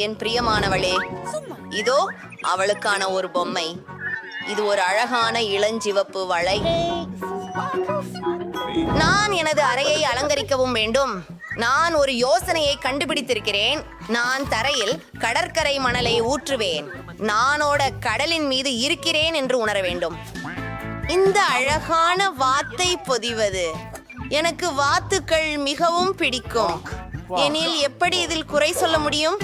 Speaker 12: என் பிரியமானவளே, இதோ அவளுக்கான ஒரு பொம்மை. இது ஒரு அழகான இளஞ்சிவப்பு வளை. நான் எனது அறையை அலங்கரிக்கவும் வேண்டும். நான் ஒரு யோசனையை கண்டுபிடித்திருக்கிறேன். நான் தரையில் கடற்கரை மணலை ஊற்றுவேன். நானோட கடலின் மீது இருக்கிறேன் என்று உணர வேண்டும். இந்த அழகான வாத்தை பொதிவது. எனக்கு வாத்துக்கள் மிகவும் பிடிக்கும். எனில் எப்படி இதில் குறை சொல்ல முடியும்?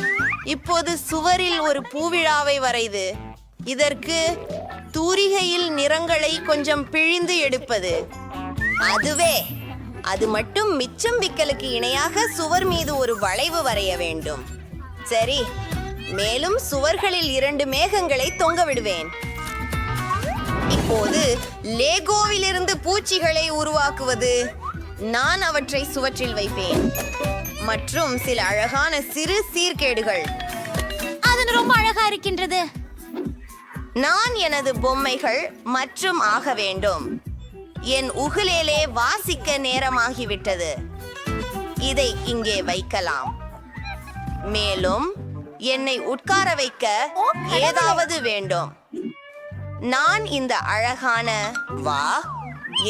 Speaker 12: இப்போது சுவரில் ஒரு பூவிழாவை வரைது. இதற்கு தூரிகையில் நிறங்களை கொஞ்சம் பிழிந்து எடுப்பது. அதுவே அது மட்டும் மிச்சம் விக்கலுக்கு இணையாக சுவர் மீது ஒரு வளைவு வரைய வேண்டும். சரி, மேலும் சுவர்களில் 2 மேகங்களை தொங்க விடுவேன். இப்போது லேகோவிலிருந்து பூச்சிகளை உருவாக்குவது. நான் அவற்றை சுவற்றில் வைப்பேன். மற்றும் சில அழகான சிறு சீர்கேடுகள்.
Speaker 10: அது ரொம்ப அழகா இருக்கின்றது.
Speaker 12: நான் எனது பொம்மைகள் மற்றும் ஆக வேண்டும். என் உகுலேலே வாசிக்க நேரமாகிவிட்டது. இதை இங்கே வைக்கலாம். மேலும் என்னை உட்கார வைக்க ஏதாவது வேண்டும். நான் இந்த அழகான வா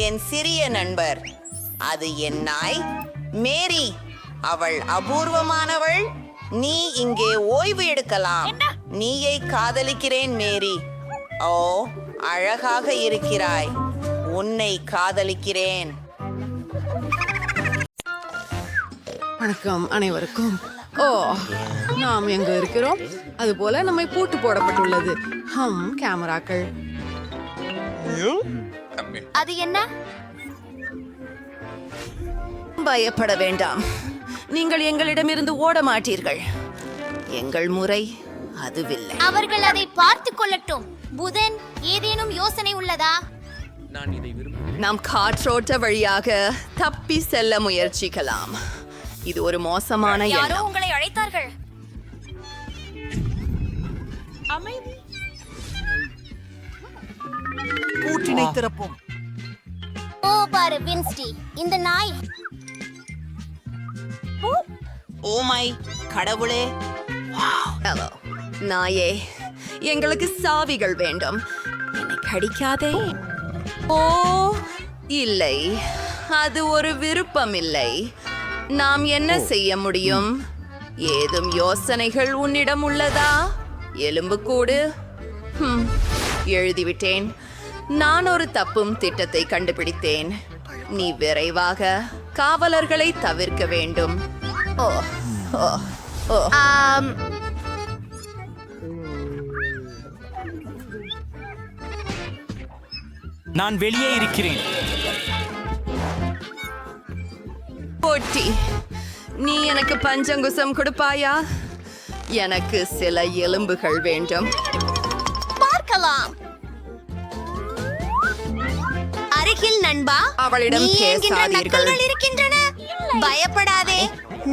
Speaker 12: என் சிறிய நண்பர். அது என் நாய் மேரி. அவள் அபூர்வமானவள். நீ இங்கே ஓய்வு எடுக்கலாம். நீயை காதலிக்கிறேன் மேரி. ஓ, அழகாக இருக்கிறாய். உன்னை காதலிக்கிறேன்.
Speaker 4: வணக்கம் அனைவருக்கும். நாம் எங்க இருக்கிறோம்? அதுபோல நம்மை பூட்டு போடப்பட்டுள்ளது. கேமராக்கள்.
Speaker 10: அது என்ன?
Speaker 12: பயப்பட வேண்டாம். நீங்கள் எங்களிடமிருந்து ஓட மாட்டீர்கள். எங்கள் முறை அதுவில்லை.
Speaker 10: அவர்கள் அதை பார்த்து கொள்ளட்டும். புதன், ஏதேனும் யோசனை உள்ளதா?
Speaker 12: நாம் காற்றோட்ட வழியாக தப்பி செல்ல முயற்சிக்கலாம். இது ஒரு மோசமான
Speaker 10: யாரோ
Speaker 12: எண்ணம்.
Speaker 10: உங்களை அழைத்தார்கள்.
Speaker 13: பூட்டினை திறப்போம்.
Speaker 10: ஓ பாரு வின்ஸ்டி, இந்த நாய்.
Speaker 12: ஓ மை கடவுளே. ஹலோ நாயே, எங்களுக்கு சாவிகள் வேண்டும். என்னை கடிக்காதே. ஓ இல்லை, அது ஒரு விருப்பம் இல்லை. நாம் என்ன செய்ய முடியும்? ஏதும் யோசனைகள் உன்னிடம் உள்ளதா? எலும்புக்கூடு. எழுதிவிட்டேன். நான் ஒரு தப்பும் திட்டத்தை கண்டுபிடித்தேன். நீ விரைவாக காவலர்களை தவிர்க்க வேண்டும்.
Speaker 13: நான் வெளியே இருக்கிறேன்.
Speaker 12: போட்டி, நீ எனக்கு பஞ்சங்குசம் கொடுப்பாயா? எனக்கு சில எலும்புகள் வேண்டும்.
Speaker 10: பார்க்கலாம். அருகில் நண்பா,
Speaker 12: அவளிடம்
Speaker 10: நீ என்கின்ற
Speaker 12: பேசாதீர்கள்.
Speaker 10: நக்கல்கள் இருக்கின்றன. பயப்படாதே,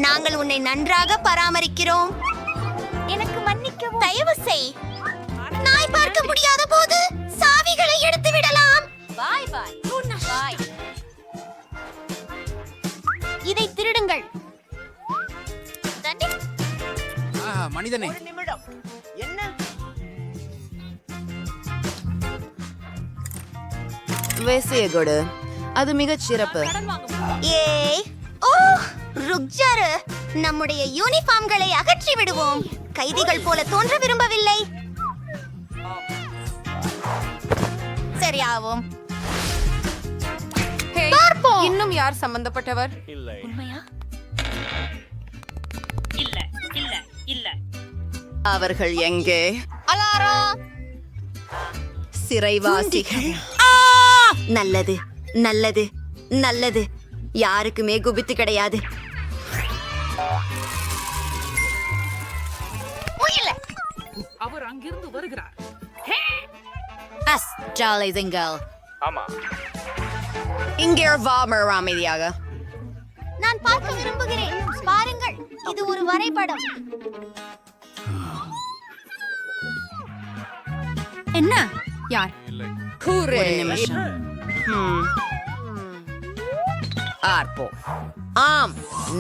Speaker 10: நாங்கள் உன்னை நன்றாக பராமரிக்கிறோம். எனக்கு மன்னிக்கவும். தயவு செய். நாய் பார்க்க முடியாத போது சாவிகளை எடுத்து விடலாம். பாய் பாய். பாய். இதை திருடுங்கள்.
Speaker 7: மனிதனே,
Speaker 12: என்ன? வேசியகொடு, அது மிகச் சிறப்பு.
Speaker 10: ஏய், ஓ ருக்ஜாரு, நம்முடைய யூனிஃபார்ம்களை அகற்றி விடுவோம். கைதிகள் போல தோன்ற விரும்பவில்லை. சரியாவும். பார்ப்போம்.
Speaker 8: இன்னும் யார் சம்பந்தப்பட்டவர்?
Speaker 10: உண்மையா?
Speaker 12: அவர்கள் எங்கே?
Speaker 10: அலாரம்.
Speaker 12: சிறைவாசிகள்.
Speaker 10: நல்லது, நல்லது, நல்லது. யாருக்குமே குபித்து கிடையாது.
Speaker 8: அவர் அங்கிருந்து வருகிறார்.
Speaker 5: ஆமா.
Speaker 6: இங்கே வா அமைதியாக.
Speaker 10: நான் பார்க்க விரும்புகிறேன். பாருங்கள், இது ஒரு வரைபடம். என்ன? யார்?
Speaker 4: ஒரு நிமிஷம். பார்ப்போம். ஆம்,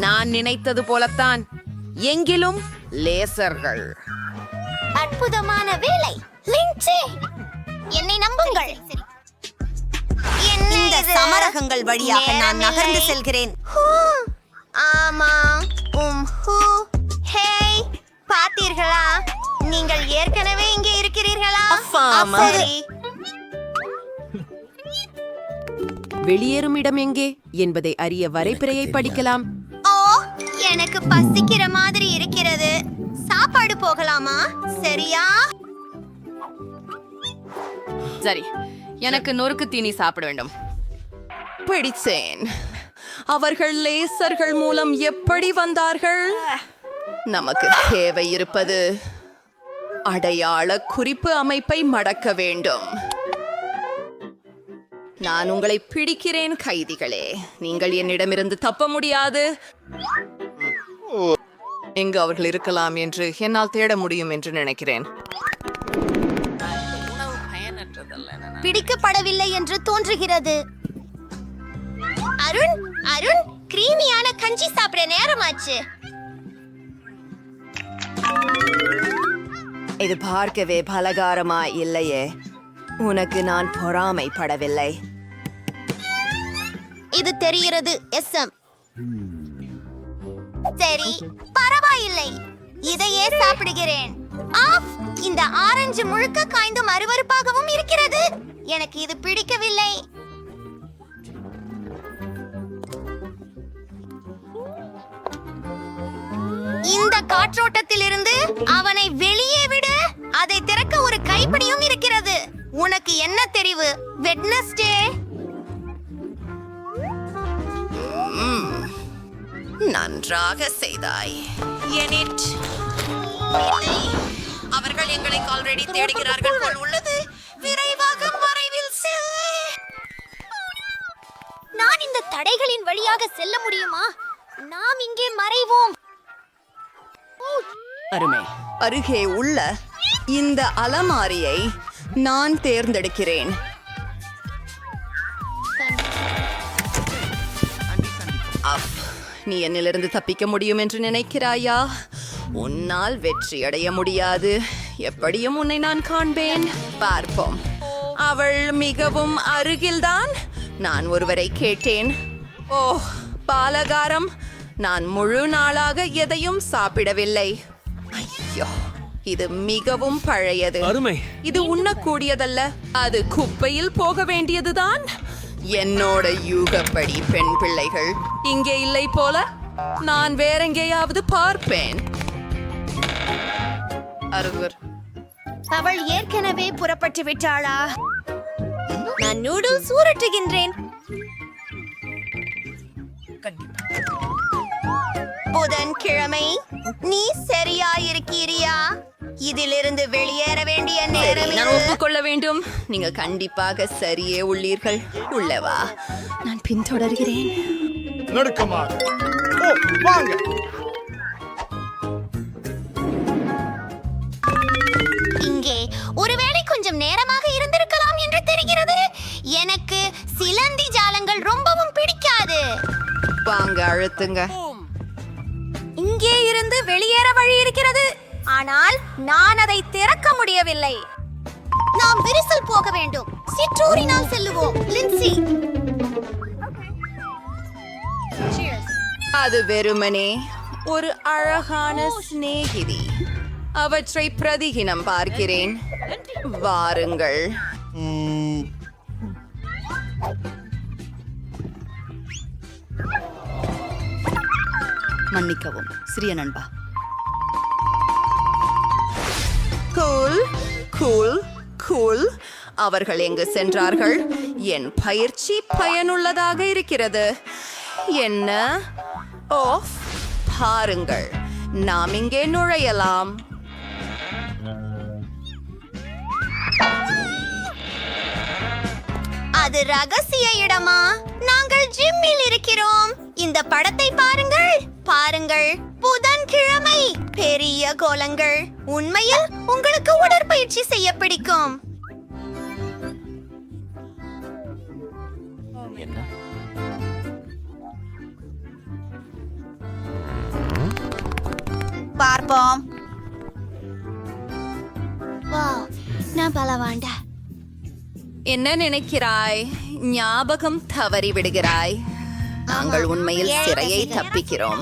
Speaker 4: நான் நினைத்தது போலத்தான். எங்கிலும் லேசர்கள்.
Speaker 10: அற்புதமான வேலை லின்சே. என்னை நம்புங்கள்.
Speaker 12: இந்த சமரகங்கள் வழியாக நான் நகர்ந்து செல்கிறேன்.
Speaker 10: ஆமா. ஹேய், பார்த்தீர்களா? நீங்கள் ஏற்கனவே இங்கே இருக்கிறீர்களா? சரி.
Speaker 4: வெளியேறும் இடம் எங்கே என்பதை அறிய வரைபிறையை படிக்கலாம்.
Speaker 10: ஓ, எனக்கு பசிக்கிற மாதிரி இருக்கிறது. சாப்பாடு போகலாமா? சரியா?
Speaker 6: சரி, எனக்கு நொறுக்கு தீனி சாப்பிட வேண்டும். பிடிச்சேன். அவர்கள் லேசர்கள் மூலம் எப்படி வந்தார்கள்? நமக்கு தேவை இருப்பது அடையாள குறிப்பு அமைப்பை மடக்க வேண்டும். நான் உங்களை பிடிக்கிறேன் கைதிகளே. நீங்கள் என்னிடமிருந்து தப்ப முடியாது. எங்கு அவர்கள் இருக்கலாம் என்று என்னால் தேட முடியும் என்று நினைக்கிறேன்.
Speaker 10: பிடிக்கப்படவில்லை என்று தோன்றுகிறது. அருண், அருண், கிரீமியான கஞ்சி சாப்பிட நேரமாச்சு.
Speaker 6: இது பார்க்கவே பலகாரமா இல்லையே. உனக்கு நான் பொறாமைப்படவில்லை.
Speaker 10: இது தெரிகிறது. எஸ்எம். சரி, பரவாயில்லை. இதையே சாப்பிடுகிறேன். ஆஃப், இந்த ஆரஞ்சு முழுக்க காய்ந்தும் அருவருப்பாகவும் இருக்கிறது. எனக்கு இது பிடிக்கவில்லை. இந்த காற்றோட்டத்திலிருந்து அவனை வெளியே விடு. அதை திறக்க ஒரு கைப்பிடியும் இருக்கிறது. உனக்கு என்ன தெரிவு? வெட்னஸ்டே.
Speaker 6: நன்றாக செய்தாய். அவர்கள் எங்களை ஆல்ரெடி தேடுகிறார்கள் போல் உள்ளது.
Speaker 10: விரைவாக மறைவில் செல். நான் இந்த தடைகளின் வழியாக செல்ல முடியுமா? நாம் இங்கே மறைவோம்.
Speaker 6: அருமை. அருகே உள்ள இந்த அலமாரியை நான் தேர்ந்தெடுக்கிறேன். நீ என்னிலிருந்து தப்பிக்க முடியும் என்று நினைக்கிறாயா? உன்னால் வெற்றி அடைய முடியாது. எப்படியும் உன்னை நான் காண்பேன். பார்ப்போம். அவள் மிகவும் அருகில்தான். நான் ஒருவரை கேட்டேன். ஓ, பாலகாரம். நான் முழு நாளாக எதையும் சாப்பிடவில்லை. ஐயோ, இது மிகவும் பழையது.
Speaker 11: அருமை.
Speaker 6: இது உண்ணக்கூடியதல்ல. அது குப்பையில் போக வேண்டியதுதான். என்னோட யூகப்படி பெண் பிள்ளைகள் இங்கே இல்லை போல. நான் வேறெங்கேயாவது பார்ப்பேன். அருவர்.
Speaker 10: அவள் ஏற்கனவே புறப்பட்டு விட்டாளா? நான் நூடுல்ஸ் ஊரட்டுகின்றேன். புதன்கிழமை. நீ சரியா இருக்கிறியா? இதிலிருந்து வெளியேற வேண்டிய நேரம்.
Speaker 6: நான் ஒப்புக்கொள்ள வேண்டும். நீங்க கண்டிப்பாக சரியே உள்ளீர்கள். உள்ளவா, நான் பின்தொடர்கிறேன்.
Speaker 5: நடுக்கமாக. ஓ, வாங்க.
Speaker 10: இங்கே ஒருவேளை கொஞ்சம் நேரமாக இருந்திருக்கலாம் என்று தெரிகிறது. எனக்கு சிலந்தி ஜாலங்கள் ரொம்பவும் பிடிக்காது.
Speaker 6: வாங்க, அழுத்துங்க.
Speaker 10: இங்கே இருந்து வெளியேற வழி இருக்கிறது, ஆனால் நான் அதை திறக்க முடியவில்லை. நாம் விரிசல் போக வேண்டும். சிற்றூரினால் செல்லுவோம். லின்சி.
Speaker 6: அது வெறுமனே ஒரு அழகான சிநேகிதி. அவற்றை பிரதிகினம் பார்க்கிறேன். வாருங்கள்.
Speaker 4: மன்னிக்கவும் சிறிய நண்பா.
Speaker 6: Cool cool cool. அவர்கள் எங்கு சென்றார்கள்? என் பயிற்சி பயனுள்ளதாக இருக்கிறது.
Speaker 12: என்ன ஓ பாருங்கள், நாம் இங்கே நுழையலாம்.
Speaker 10: அது ரகசிய இடமா? நாங்கள் ஜிம்மில் இருக்கிறோம். இந்த படத்தை பாருங்கள், பாருங்கள். புதன்கிழமை பெரிய கோலங்கள். உண்மையில் உங்களுக்கு உடற்பயிற்சி செய்ய பிடிக்கும். பார்ப்போம். நான் பலவாண்டா.
Speaker 12: என்ன நினைக்கிறாய்? ஞாபகம் தவறி விடுகிறாய். நாங்கள் உண்மையில் சிறையை தப்பிக்கிறோம்.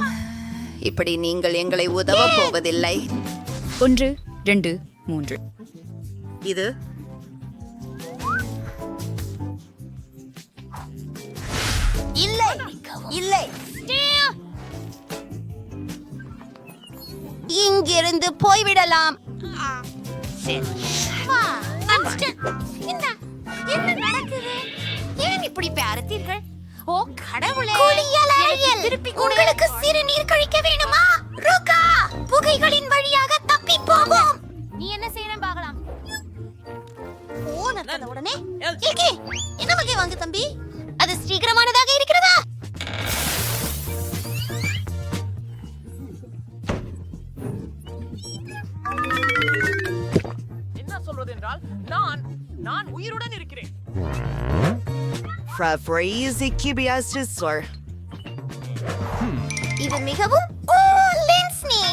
Speaker 12: இப்படி நீங்கள் எங்களை உதவ போவதில்லை.
Speaker 8: 1 2 3
Speaker 12: இது
Speaker 10: இல்லை, இல்லை. இங்கிருந்து போய்விடலாம். என்ன நடக்குது? ஏன் இப்படி பார்த்தீர்கள்? ஓ கடவுளே! உங்களுக்கு சிறுநீர் கழிக்க வேணுமா? ருகா, புகைகளின் வழியாக தப்பி போவோம். நீ என்ன செய்யணும் பார்க்கலாம். ஓ நடந்த உடனே ஏகே என்ன வகை வாங்க தம்பி? அது சீக்கிரமானதாக இருக்கிறதா?
Speaker 4: என்ன சொல்றது என்றால் நான் உயிருடன் இருக்கிறேன்.
Speaker 10: இது மிகவும் லென்ஸ்னி.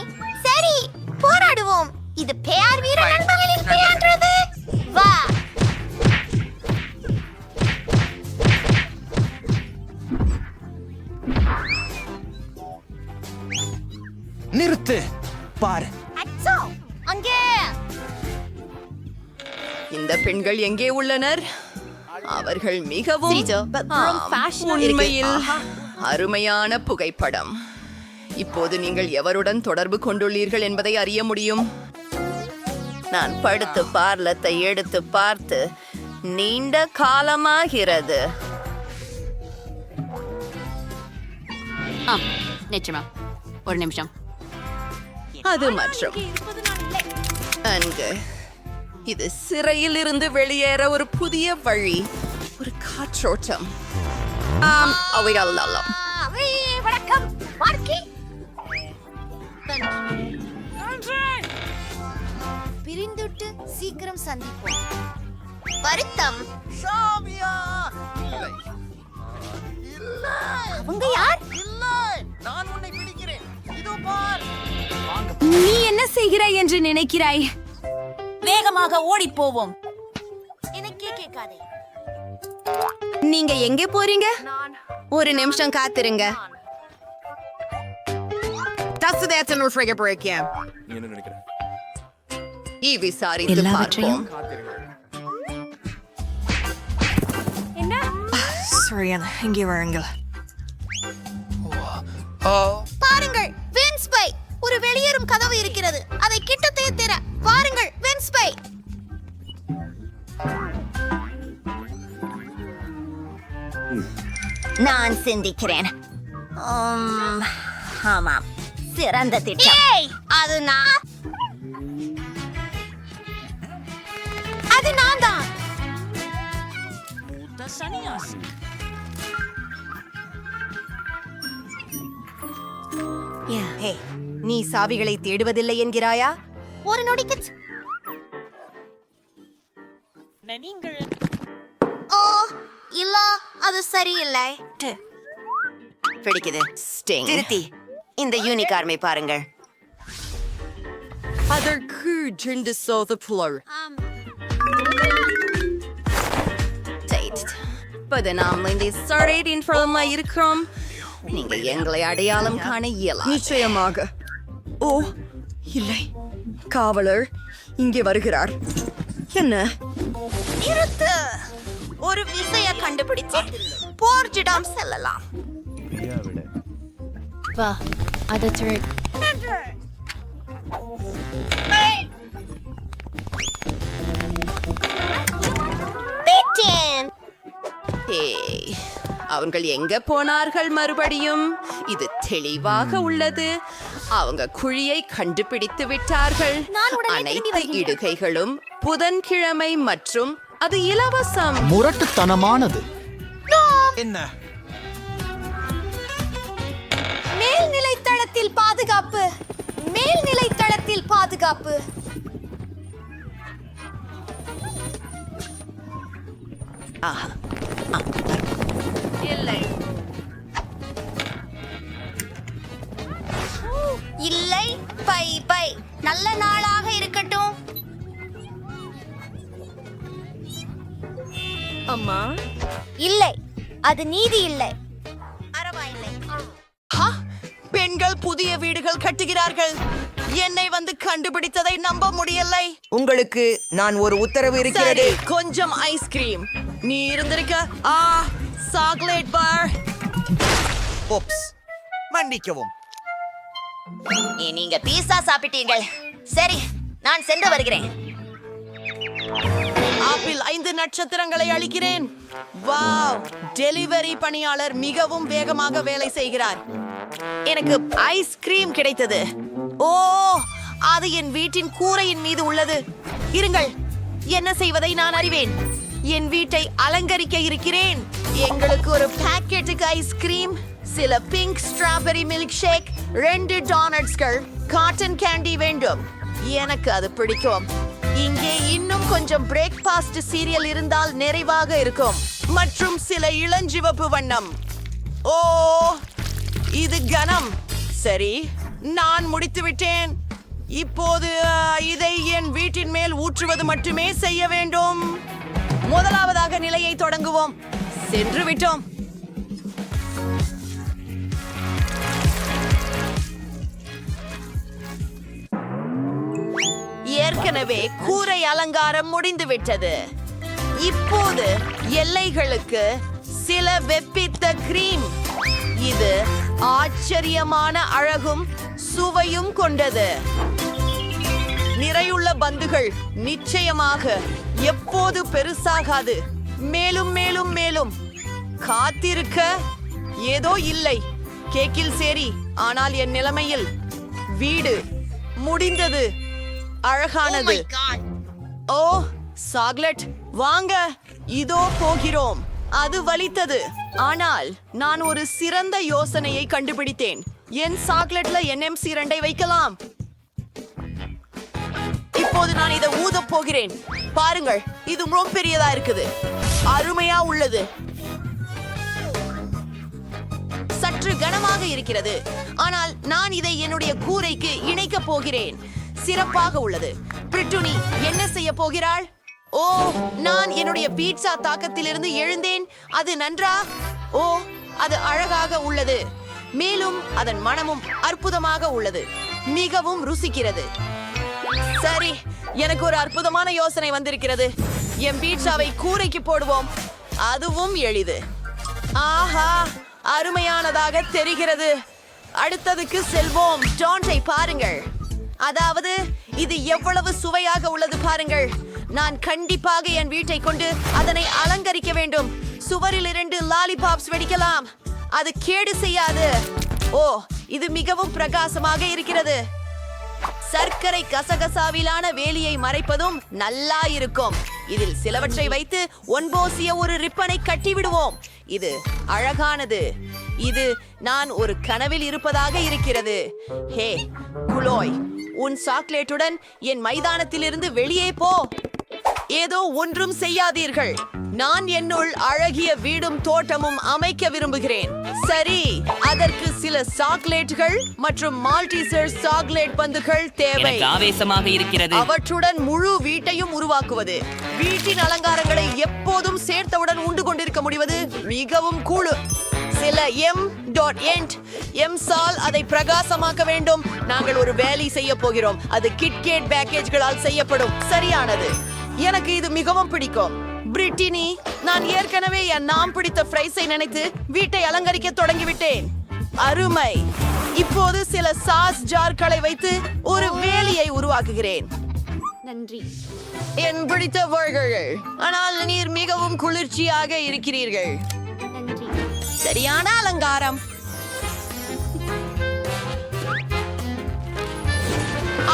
Speaker 10: சரி, போராடுவோம். இது பேர் வீர நண்பர்களின் பேர்ன்றது. வா.
Speaker 13: நிறுத்து, பார்.
Speaker 10: அச்சோ, அங்கே.
Speaker 12: இந்த பெண்கள் எங்கே உள்ளனர்? அவர்கள் மிகவும் உண்மையில் அருமையான புகைப்படம். இப்போது நீங்கள் எவருடன் தொடர்பு கொண்டுள்ளீர்கள் என்பதை அறிய முடியும். நான் படுத்து பார்லத்தை எடுத்து பார்த்து நீண்ட காலமாகிறது.
Speaker 3: நிச்சயமா ஒரு நிமிஷம்.
Speaker 12: அது மற்றும் அங்கு இது சிறையில் இருந்து வெளியேற ஒரு புதிய வழி, ஒரு காற்றோட்டம். அவைகள் நல்லம்.
Speaker 10: வணக்கம் மார்க்கி. பிரிந்துட்டு சீக்கிரம் சந்திப்போம். வருத்தம். அவங்க யார்?
Speaker 4: நான் உன்னை பிடிக்கிறேன். இதோ பார்.
Speaker 6: நீ என்ன செய்கிறாய் என்று நினைக்கிறாய்?
Speaker 12: வேகமாக ஓடி போவோம்.
Speaker 10: எனக்கே கேட்காதே.
Speaker 12: நீங்க எங்கே போறீங்க? ஒரு நிமிஷம் காத்திருங்க.
Speaker 5: நீ என்ன நினைக்கிற?
Speaker 12: விசாரித்து பார்ப்போம்.
Speaker 6: இங்கே வாருங்கள்.
Speaker 10: பாருங்கள், வென்ஸ்பை. ஒரு வெளியேறும் கதவு இருக்கிறது. அதை கிட்டத்தே திற. பாருங்கள், வென்ஸ்பை. நான் சிந்திக்கிறேன். ஆமாம், சிறந்த திட்டம். அது நான் தான்.
Speaker 12: நீ சாவிகளை தேடுவதில்லை என்கிறாயா?
Speaker 10: ஒரு நொடிக்கு. ஓ இல்ல, அது சரியில்லை.
Speaker 12: பிடிக்குது. திருத்தி இந்த யூனிகார்மை பாருங்கள். அதற்கு ஜெண்டு சோத புலர். நாம் இந்த சரேடின் ஃப்ரம்ல இருக்கிறோம். நீங்க எங்களை அடையாளம் காண இயலாது. நிச்சயமாக. ஓ இல்லை, காவலர் இங்கே வருகிறார். என்ன?
Speaker 10: நிறுத்து. ஒரு விசைய கண்டுபிடிச்சு போர்ஜிடம் செல்லலாம்.
Speaker 3: வா, அது
Speaker 6: அவங்கள் எங்க போனார்கள் மறுபடியும்? இது தெளிவாக உள்ளது. அவங்க குழியை கண்டுபிடித்து விட்டார்கள். அனைத்து இடுகைகளும் புதன்கிழமை மற்றும் அது இலவசம்.
Speaker 13: முரட்டுத்தனமானது. என்ன?
Speaker 10: மேல்நிலை தளத்தில் பாதுகாப்பு. மேல்நிலை தளத்தில் பாதுகாப்பு.
Speaker 6: இல்லை
Speaker 10: இல்லை, பை பை. நல்ல நாளாக இருக்கட்டும்.
Speaker 6: அம்மா.
Speaker 10: இல்லை, அது நீதி இல்லை. பரவாயில்லை.
Speaker 12: பெண்கள் புதிய வீடுகள் கட்டுகிறார்கள். என்னை வந்து கண்டுபிடித்ததை நம்ப முடியலை. உங்களுக்கு நான் ஒரு உத்தரவு இருக்கிறது. கொஞ்சம் ஐஸ்கிரீம். நீ இருந்திருக்க. Chocolate bar.
Speaker 13: ஓப்ஸ், மன்னிக்கவும்.
Speaker 10: நீங்க பீஸா சாப்பிட்டீர்கள். சரி, நான் சென்று வருகிறேன்.
Speaker 12: ஆப்பிள் 5 நட்சத்திரங்களை அளிக்கிறேன். வாவ், டெலிவரி பணியாளர் மிகவும் வேகமாக வேலை செய்கிறார். எனக்கு ஐஸ்கிரீம் கிடைத்தது. ஓ, அது என் வீட்டின் கூரையின் மீது உள்ளது. இருங்கள், என்ன செய்வதை நான் அறிவேன். என் வீட்டை அலங்கரிக்க இருக்கிறேன். எங்களுக்கு ஒரு பாக்கெட்டுக்கு ஐஸ்கிரீம், சில பிங்க் ஸ்ட்ராபெரி மில்க் ஷேக், 2 டோனட்ஸ்கள், காட்டன் கேண்டி வேண்டும். எனக்கு அது பிடிக்கும். இங்கே இன்னும் கொஞ்சம் பிரேக்ஃபாஸ்ட் சீரியல் இருந்தால் நிறைவாக இருக்கும். மற்றும் சில இளஞ்சிவப்பு வண்ணம். ஓ, இது கனம். சரி, நான் முடித்து விட்டேன். இப்போது இதை என் வீட்டின் மேல் ஊற்றுவது மட்டுமே செய்ய வேண்டும். முதலாவதாக நிலையை தொடங்குவோம். சென்று விட்டோம். ஏற்கனவே கூரை அலங்காரம் முடிந்துவிட்டது. இப்போது எல்லைகளுக்கு சில வெப்பித்த கிரீம். இது ஆச்சரியமான அழகும் சுவையும் கொண்டது. நிறையுள்ள பந்துகள் நிச்சயமாக எப்போது பெருசாகாது. மேலும் மேலும் மேலும் காத்திருக்க ஏதோ இல்லை. கேக்கில் சேரி. ஆனால் என் நிலைமையில் வீடு முடிந்தது. அழகானது. ஓ, சாக்லேட் வாங்க. இதோ போகிறோம். அது வலித்தது. ஆனால் நான் ஒரு சிறந்த யோசனையை கண்டுபிடித்தேன். என் சாக்லேட்ல NMC 2 வைக்கலாம். இப்போது நான் இதை ஊதப் போகிறேன். பாருங்கள், இது ரொம்ப பெரியதா இருக்குது. அருமையா உள்ளது. சற்று கனமாக இருக்கிறது. ஆனால் நான் இதை என்னுடைய கூரைக்கு இணைக்கப் போகிறேன். சிறப்பாக உள்ளது. பிரிட்டுனி என்ன செய்ய போகிறாள்? ஓ, நான் என்னுடைய பீட்சா தாக்கத்திலிருந்து எழுந்தேன். அது நன்றா? ஓ, அது அழகாக உள்ளது. மேலும் அதன் மனமும் அற்புதமாக உள்ளது. மிகவும் ருசிக்கிறது. சரி, எனக்கு ஒரு அற்புதமான யோசனை வந்திருக்கிறது. என் பீட்சாவை கூரைக்கு போடுவோம். அதுவும் எளிது. ஆஹா, அருமையானதாக தெரிகிறது. அடுத்ததுக்கு செல்வோம். ஜான்ஸை பாருங்கள். அதாவது இது எவ்வளவு சுவையாக உள்ளது பாருங்கள். நான் கண்டிப்பாக என் வீட்டை கொண்டு அதனை அலங்கரிக்க வேண்டும். சுவரில் 2 லாலிபாப்ஸ் வெடிக்கலாம். அது கேடு செய்யாது. ஓ, இது மிகவும் பிரகாசமாக இருக்கிறது. சர்க்கரை கசகசாவிலான வேலியை மறைப்பதும் நல்லா இருக்கும். இதில் சிலவற்றை வைத்து ஒன்போசிய ஒரு ரிப்பனை கட்டி விடுவோம். இது அழகானது. இது நான் ஒரு கனவில் இருப்பதாக இருக்கிறது. ஹே குலோய், உன் சாக்லேட்டுடன் என் மைதானத்திலிருந்து வெளியே போ. ஏதோ ஒன்றும் செய்யாதீர்கள். நான் என்னுள் அழகிய வீடும் தோட்டமும் அமைக்க விரும்புகிறேன். சரி, அதற்கு சில சாக்லேட்டுகள் மற்றும் மால்டீசர் சாக்லேட் பந்துகள் தேவை.
Speaker 9: ஆவேசமாக இருக்கிறது.
Speaker 12: அவற்றுடன் முழு வீட்டையும் உருவாக்குவது. வீட்டின் அலங்காரங்களை எப்போதும் சேர்த்தவுடன் உண்டு கொண்டிருக்க முடிவது மிகவும் கூழு. சில எம்சால் அதை பிரகாசமாக்க வேண்டும். நாங்கள் ஒரு வேலை செய்ய போகிறோம். அது கிட்கேட் பேக்கேஜ்களால் செய்யப்படும். சரியானது. எனக்கு இது மிகவும் பிடிக்கும். பிரிட்டினி, நான் ஏற்கனவே என் நாம் பிடித்த ஃப்ரைஸை நினைத்து வீட்டை அலங்கரிக்க தொடங்கிவிட்டேன். அருமை. இப்போது சில சாஸ் ஜார்களை வைத்து ஒரு வேலியை உருவாக்குகிறேன்.
Speaker 10: நன்றி.
Speaker 12: என் பிடித்த பர்கர்கள். ஆனால் நீர் மிகவும் குளிர்ச்சியாக இருக்கிறீர்கள்.
Speaker 10: நன்றி.
Speaker 12: சரியான அலங்காரம்.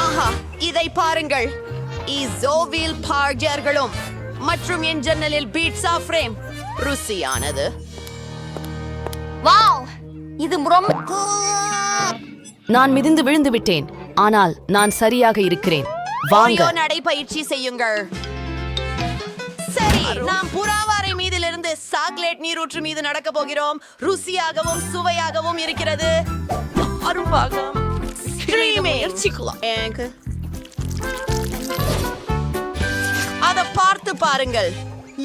Speaker 12: ஆஹா, இதை பாருங்கள். இசோவில் பார்ஜர்களும் மற்றும் என் ஜன்னலில் பீட்சா ஃப்ரேம் ருசியானது.
Speaker 10: வாவ், இது ரொம்ப
Speaker 1: நான் மிதிந்து விழுந்து விட்டேன், ஆனால் நான் சரியாக இருக்கிறேன். வாங்க.
Speaker 12: ஓரியோ நடைப்பயிற்சி செய்யுங்கள். சரி, நாம் புறாவாரை மீதிலிருந்து சாக்லேட் நீரூற்று மீது நடக்க போகிறோம். ருசியாகவும் சுவையாகவும் இருக்கிறது. அரும்பாகம். அதை பார்த்து பாருங்கள்.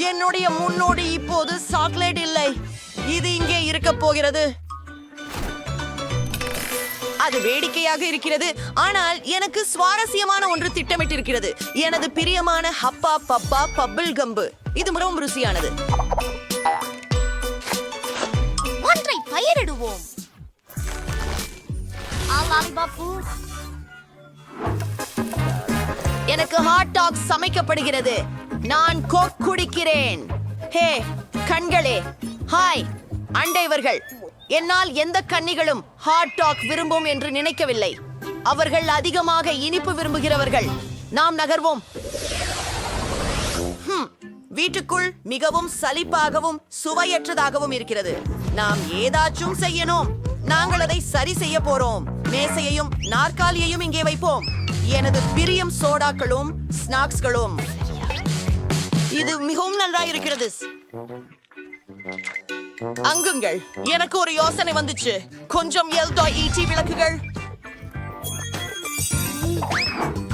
Speaker 12: என்னுடைய முன்னோடி இப்போது சாக்லேட் இல்லை. இது இங்கே இருக்க போகிறது. அது வேடிக்கையாக இருக்கிறது, ஆனால் எனக்கு சுவாரஸ்யமான ஒன்று திட்டமிட்டிருக்கிறது. எனது பிரியமான ஹப்பா பப்பா பப்பிள் கம்பு. இது மிகவும் ருசியானது.
Speaker 10: ஒன்றை பயிரிடுவோம்.
Speaker 12: எனக்கு ஹாட் டாக் சமைக்கப்படுகிறது. நான் கோக் குடிக்கிறேன். ஹே கண்களே, ஹாய் அண்டைவர்கள். என்னால் எந்த கன்னிகளும் ஹாட் டாக் விரும்பும் என்று நினைக்கவில்லை. அவர்கள் அதிகமாக இனிப்பு விரும்புகிறவர்கள். நாம் நகர்வோம். வீட்டுக்குள் மிகவும் சலிப்பாகவும் சுவையற்றதாகவும் இருக்கிறது. நாம் ஏதாச்சும் செய்யணும். நாங்கள் அதை சரி செய்ய போறோம். மேசையையும் நாற்காலியையும் இங்கே வைப்போம். எனது பிரியம் சோடாக்களும் ஸ்நாக்ஸ்களும். இது மிகவும் நன்றாக இருக்கிறது. அங்குங்கள், எனக்கு ஒரு யோசனை வந்துச்சு. கொஞ்சம் எல்டாய் விளக்குகள்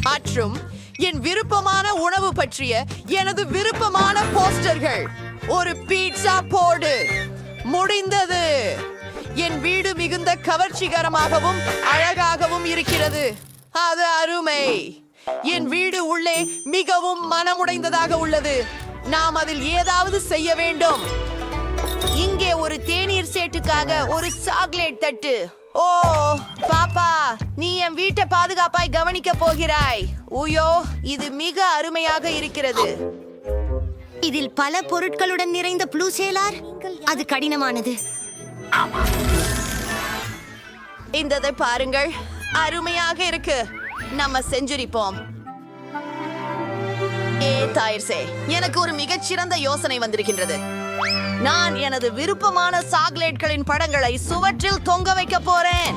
Speaker 12: மற்றும் என் விருப்பமான உணவு பற்றிய எனது விருப்பமான போஸ்டர்கள். ஒரு பீட்சா போடு. முடிந்தது. என் வீடு மிகுந்த கவர்ச்சிகரமாகவும் அழகாகவும் இருக்கிறது. அது அருமை. என் வீடு உள்ளே மிகவும் மனமுடைந்ததாக உள்ளது. நாம் அதில் ஏதாவது செய்ய வேண்டும். இங்கே ஒரு தேநீர் சேட்டுக்காக ஒரு சாக்லேட் தட்டு. ஓ பாப்பா, நீ என் வீட்டை பாதுகாப்பாய் கவனிக்க போகிறாய். உயோ, இது மிக அருமையாக இருக்கிறது.
Speaker 10: இதில் பல பொருட்களுடன் நிறைந்த ப்ளூ சேலார். அது கடினமானது.
Speaker 12: இந்ததை பாருங்கள், அருமையாக இருக்கு. நம்ம செஞ்சுரிப்போம். எனக்கு ஒரு மிகச்சிறந்த யோசனை வந்திருக்கின்றது. நான் எனது விருப்பமான சாக்லேட்களின் படங்களை சுவற்றில் தொங்க வைக்க போறேன்.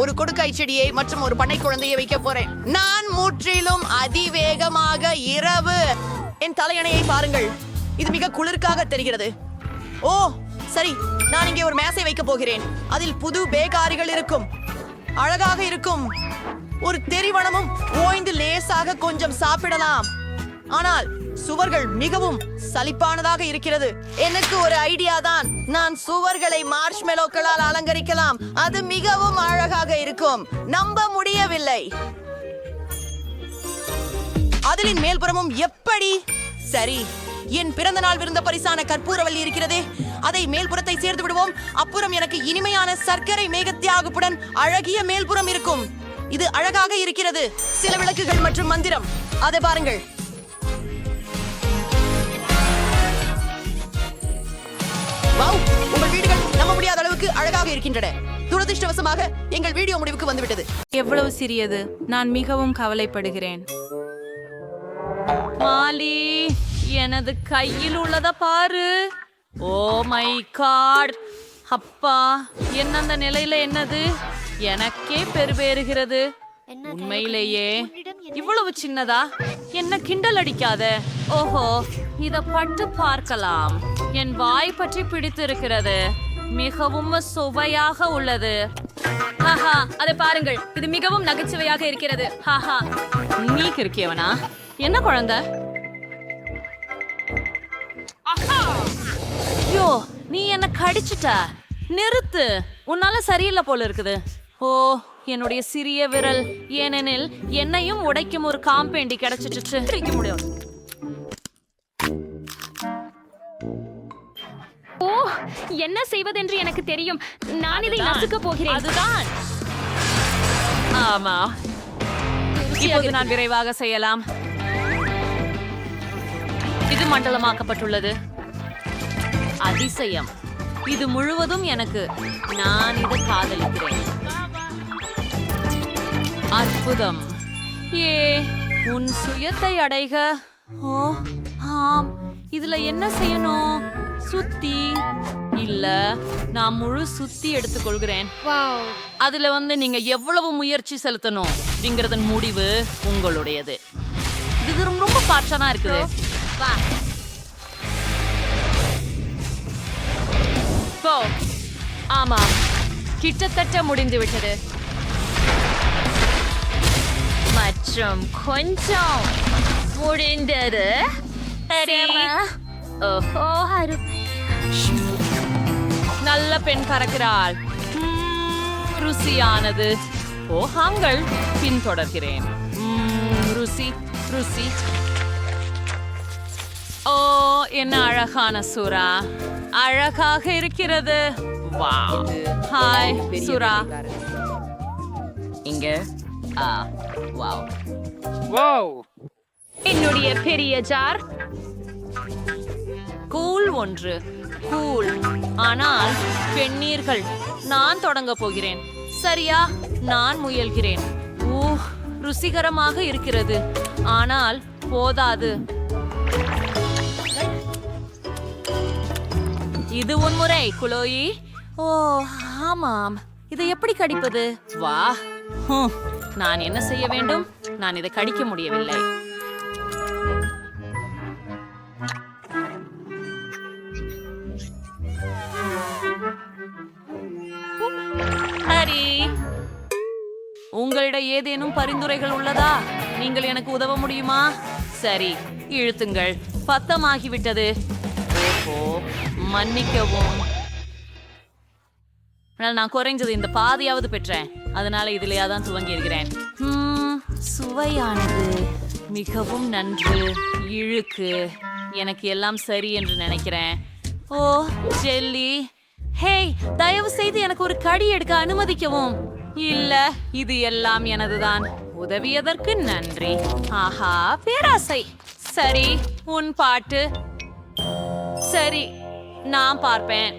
Speaker 12: ஒரு கொடுக்காய் செடியை மற்றும் ஒரு பண்ணை குழந்தையை வைக்க போறேன். நான் முற்றிலும் அதிவேகமாக இரவு. என் தலையணையை பாருங்கள், இது மிக குளிர்காக தெரிகிறது. ஓ சரி, நான் இங்கே ஒரு மேசை வைக்க போகிறேன். அதில் புது பேக்காரிகள் இருக்கும். அழகாக இருக்கும். ஒரு தெரிவனமும் ஓய்ந்து லேசாக கொஞ்சம் சாப்பிடலாம். ஆனால் சுவர்கள் மிகவும் சலிப்பானதாக இருக்கிறது. எனக்கு ஒரு ஐடியா தான். நான் சுவர்களை மார்ஷ்மெலோக்களால் அலங்கரிக்கலாம். அது மிகவும் அழகாக இருக்கும். நம்ப முடியவில்லை. அதிலின் மேல்புறமும் எப்படி? சரி, என் பிறந்த நாள் விருந்த பரிசான கற்பூரவல்லி இருக்கிறதே, அதை மேல்புறத்தை சேர்த்து விடுவோம். அப்புறம் எனக்கு இனிமையான சர்க்கரை மேகத்தியாகுப்புடன் அழகிய மேல்புறம் இருக்கும். இது அழகாக இருக்கிறது. சில விளக்குகள் மற்றும் மந்திரம். அதை பாருங்கள். வாவ், உங்கள் வீடுகள் நம்ப முடியாத அளவுக்கு அழகாக இருக்கின்றன. துரதிர்ஷ்டவசமாக எங்கள் வீடியோ முடிவுக்கு வந்துவிட்டது.
Speaker 8: எவ்வளவு சிறியது. நான் மிகவும் கவலைப்படுகிறேன்.
Speaker 1: மாலி, எனது கையில் உள்ளத பாரு. Oh my God. அப்பா, என்ன அந்த நிலையில என்னது? எனக்கே பெருபேறுகிறது. உண்மையிலேயே இவ்வளவு சின்னதா? என்ன கிண்டல் அடிக்காத. ஓஹோ, இத பட்டு பார்க்கலாம். என் வாய் பற்றி பிடித்திருக்கிறது. மிகவும் சுவையாக உள்ளது. ஹாஹா, அதை பாருங்கள். இது மிகவும் நகைச்சுவையாக இருக்கிறது. ஹாஹா, நீ கிறுக்கியவனா? என்ன குழந்தை? ஐயோ, நீ என்ன கடிச்சிட்ட. நிறுத்து. உன்னால சரியில்லை போல இருக்குது. ஓ, என்னுடைய சிறிய விரல். ஏனெனில் என்னையும் உடைக்கும் ஒரு காம்பேண்டி கிடைச்சிட்டு பிரிக்க முடியும்.
Speaker 3: ஓ, என்ன செய்வதென்று எனக்கு தெரியும். நான் இதை நசுக்க போகிறேன்.
Speaker 1: அதுதான். ஆமா, இப்போது நான் விரைவாக செய்யலாம். இது மண்டலமாக்கப்பட்டுள்ளது. அதிசயம். இது முழுவதும் எனக்கு. நான் இதை காதலிக்கிறேன். அற்புதம். ஏ, உன் சுயத்தை அடைக. ஓ ஆம், இதுல என்ன செய்யணும்? சுத்தி இல்ல, நான் முழு சுத்தி எடுத்துக்கொள்கிறேன். அதுல நீங்க எவ்வளவு முயற்சி செலுத்தணும் அப்படிங்கறதன் முடிவு உங்களுடையது. இது ரொம்ப பாற்றனா இருக்குது. ஆமா, கிட்டத்தட்ட முடிந்து விட்டது. மற்றும் கொஞ்சம் முடிந்தது. ஓஹோ, நல்ல பெண் பறக்கிறாள். ருசியானது. ஓஹாங்கள் பின்தொடர்கிறேன். ருசி ருசி. ஓ, என்ன அழகான சுறா. அழகாக இருக்கிறது. வாவ். ஹாய் சுறா.
Speaker 4: இங்க
Speaker 1: வாவ்.
Speaker 7: வாவ்.
Speaker 1: என்னுடைய பெரிய ஜார். கூல் ஒன்று. கூல். ஆனால் பெண்ணீர்கள். நான் தொடங்க போகிறேன். சரியா? நான் முயல்கிறேன். ருசிகரமாக இருக்கிறது. ஆனால் போதாது. இது உன்முறை குளோயி. ஓ ஆமாம், இதை எப்படி கடிப்பது? வா. நான் என்ன செய்ய வேண்டும்? நான் இதை கடிக்க முடியவில்லை. ஹரி, உங்களிடம் ஏதேனும் பரிந்துரைகள் உள்ளதா? நீங்கள் எனக்கு உதவ முடியுமா? சரி, இழுத்துங்கள். பத்தமாகிவிட்டது. ஓஹோ, மன்னிக்கவும். நான் குறைஞ்சது இந்த பாதியாவது பெற்றேன். அதனால இதுலயா தான் துவங்கி இருக்கிறேன். சுவையானது. மிகவும் நன்று. இழுக்கு. எனக்கு எல்லாம் சரி என்று நினைக்கிறேன். ஓ ஜெல்லி. ஹேய், தயவு செய்து எனக்கு ஒரு கடி எடுக்க அனுமதிக்கவும். இல்ல, இது எல்லாம் எனதுதான். உதவியதற்கு நன்றி. ஆஹா, பேராசை. சரி, உன் பாட்டு. சரி, நான் பார்ப்பேன்.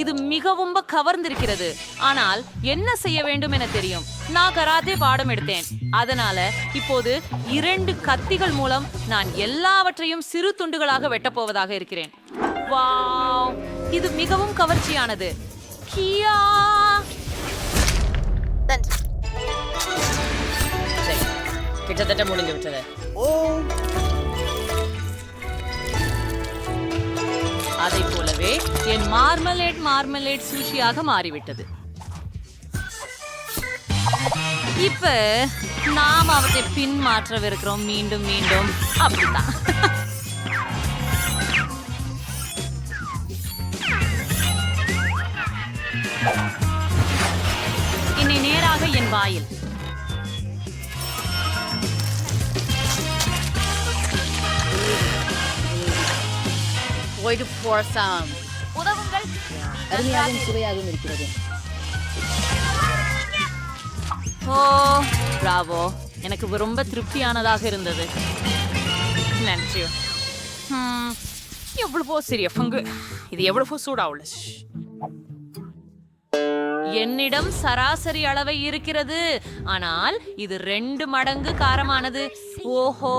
Speaker 1: இது மிகவும் கவர்ந்திருக்கிறது. ஆனால் என்ன செய்ய வேண்டும் என தெரியும். நான் கராத்தே பாடம் எடுத்தேன். அதனால இப்போது 2 கத்திகள் மூலம் நான் எல்லாவற்றையும் சிறு துண்டுகளாக வெட்டப்போவதாக இருக்கிறேன். வாவ், இது மிகவும் கவர்ச்சியானது. கியா.
Speaker 4: கிட்டத்தட்ட முடிஞ்சு விட்டது.
Speaker 1: அதை போலவே என் மார்மலேட் சூஷியாக மாறிவிட்டது. இப்ப நாம் அவற்றை பின் மாற்றவிருக்கிறோம். மீண்டும் மீண்டும் அப்படித்தான். இனி நேராக என் வாயில்.
Speaker 3: உதவுங்கள்.
Speaker 4: அருமையாகவும் சுவையாகவும் இருக்கிறது.
Speaker 1: ஓ பிராவோ, எனக்கு ரொம்ப திருப்தியானதாக இருந்தது. நன்றி. எவ்வளவோ சிறிய பங்கு. இது எவ்வளவோ சூடா உள்ள. என்னிடம் சராசரி அளவை இருக்கிறது. ஆனால் இது 2 மடங்கு காரமானது. ஓஹோ,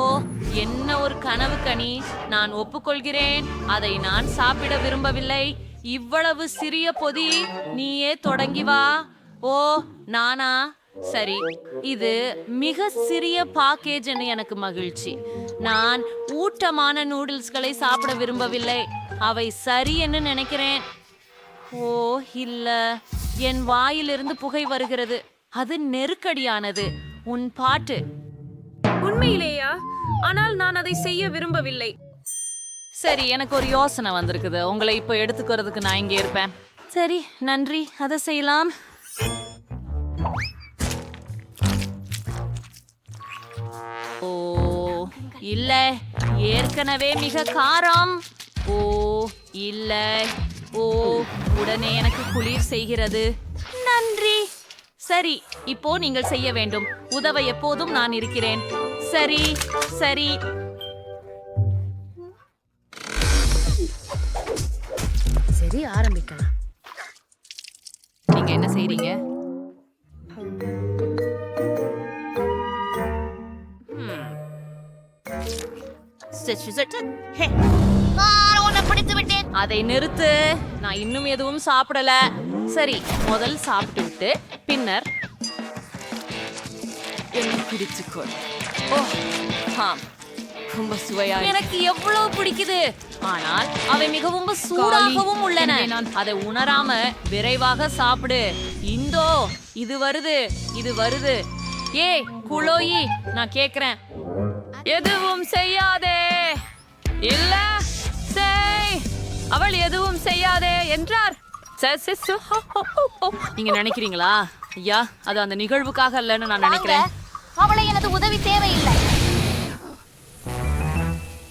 Speaker 1: என்ன ஒரு கனவு கனி. நான் ஒப்புக்கொள்கிறேன். அதை நான் சாப்பிட விரும்பவில்லை. இவ்வளவு சிறிய பொதி. நீயே தொடங்கி வா. ஓ நானா? சரி, இது மிக சிறிய பாக்கேஜ் என்று எனக்கு மகிழ்ச்சி. நான் ஊட்டமான நூடுல்ஸ்களை சாப்பிட விரும்பவில்லை. அவை சரி என்று நினைக்கிறேன். ஓ இல்ல, என் வாயிலிருந்து புகை வருகிறது. அது நெருக்கடியானது. உன் பாட்டு.
Speaker 8: உண்மையிலேயா? ஆனால் நான் அதை செய்ய விரும்பவில்லை.
Speaker 1: சரி, எனக்கு ஒரு யோசனை வந்திருக்குது. உங்களை இப்போ எடுத்துக்கிறதுக்கு நான் இங்கே இருப்பேன். சரி, நன்றி. அதை செய்யலாம். ஓ இல்ல, ஏற்கனவே மிக காரம். ஓ இல்ல. ஓ, உடனே எனக்கு குளிர் செய்கிறது. நன்றி. சரி, இப்போ நீங்கள் செய்ய வேண்டும். உதவ எப்போதும் நான் இருக்கிறேன். சரி சரி.
Speaker 8: சரி, ஆரம்பிக்கலாம்.
Speaker 1: நீங்க என்ன செய்றீங்க? அதை நிறுத்து. நான் இன்னும் எதுவும் சாப்பிடல. சரி, முதல் சாப்பிட்டு விட்டு பின்னர் என்னை பிடிச்சுக்கொள். ஓ ஆம், ரொம்ப சுவையா. எனக்கு எவ்வளவு பிடிக்குது. ஆனால் அவை மிகவும் சூடாகவும் உள்ளன. அதை உணராம விரைவாக சாப்பிடு. இந்தோ இது வருது, இது வருது. ஏய் குளோயி, நான் கேக்குறேன், எதுவும் செய்யாதே. இல்ல செய். அவள் எதுவும் செய்யாதே என்றார். நீங்க நினைக்கிறீங்களா? ஐயா, அது அந்த நிகழ்வுக்காக இல்லைன்னு நான் நினைக்கிறேன்.
Speaker 10: அவளை எனது உதவி தேவையில்லை.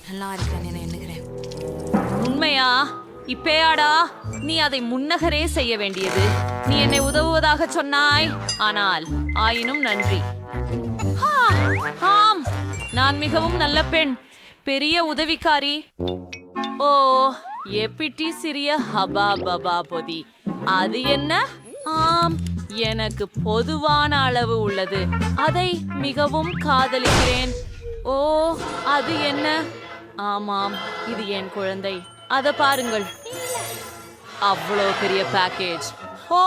Speaker 1: நல்லா இருக்கேன் எண்ணுகிறேன். உண்மையா? இப்பேயாடா நீ அதை முன்னகரே செய்ய வேண்டியது. நீ என்னை உதவுவதாக சொன்னாய். ஆனால் ஆயினும் நன்றி. ஆம், நான் மிகவும் நல்ல பெண், பெரிய உதவிக்காரி. ஓ எப்பிட்டி சிறிய ஹபா பபா பொதி. அது என்ன? ஆம், எனக்கு பொதுவான அளவு உள்ளது. அதை மிகவும் காதலிக்கிறேன். ஓ அது என்ன? ஆமாம், இது என் குழந்தை. அதை பாருங்கள், அவ்வளோ பெரிய பேக்கேஜ். ஓ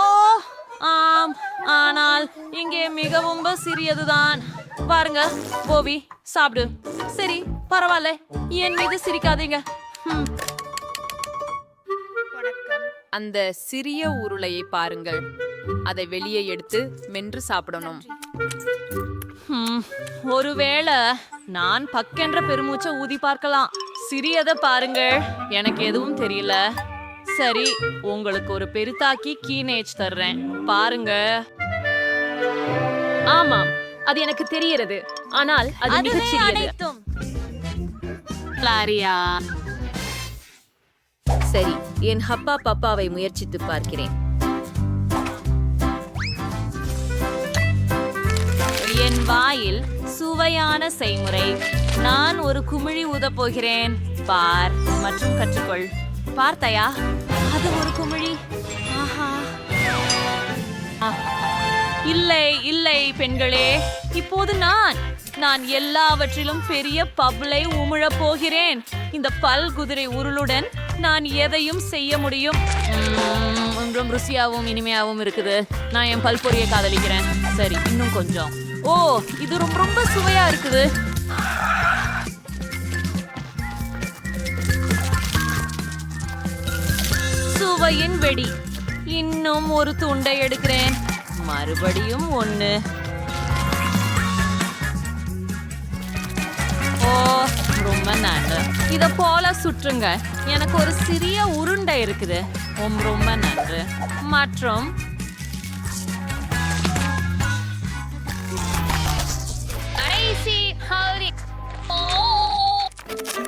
Speaker 1: ஆம், ஆனால் இங்கே மிகவும் சிறியதுதான். பாருங்க போவி, சாப்பிடு. சரி பரவாயில்ல, என் மீது சிரிக்காதீங்க.
Speaker 2: அந்த சிறிய உருளையை பாருங்கள். அதை வெளியே எடுத்து மென்று சாப்பிடணும்.
Speaker 1: ஒருவேளை நான் பக்கென்ற பெருமூச்சை ஊதி பார்க்கலாம். சிறியதை பாருங்கள், எனக்கு எதுவும் தெரியல. சரி, உங்களுக்கு ஒரு பெருத்தாக்கி கீனேஜ் தர்றேன், பாருங்க.
Speaker 8: ஆமாம், அது எனக்கு தெரிகிறது. ஆனால் அது மிகச் சிறியது.
Speaker 1: கிளாரியா,
Speaker 8: சரி, என் ஹப்பா பப்பாவை முயற்சித்து பார்க்கிறேன்.
Speaker 1: என் வாயில் சுவையான செய்முறை. நான் ஒரு குமிழி ஊதப் போகிறேன். பார் மற்றும் கற்றுக்கொள். பார்த்தாயா? அது ஒரு குமிழி. ஆஹா. இல்லை இல்லை பெண்களே, இப்போது நான் எல்லாவற்றிலும் பெரிய பப்ளை உமிழப் போகிறேன். இந்த பல் குதிரை உருளுடன் நான் எதையும் செய்ய முடியும். ரொம்ப ருசியாகவும் இனிமையாகவும் இருக்குது. நான் என் பல் பொரியை காதலிக்கிறேன். சரி, இன்னும் கொஞ்சம். ஓ இது ரொம்ப ரொம்ப சுவையா இருக்குது. சுவையின் வெடி. இன்னும் ஒரு துண்டை எடுக்கிறேன். மறுபடியும் ஒண்ணு. ஓ ரொம்ப நன்று. இத போல சுற்றுங்க. எனக்கு ஒரு சிறிய உருண்டை இருக்குது. ரொம்ப நன்று. மற்றும்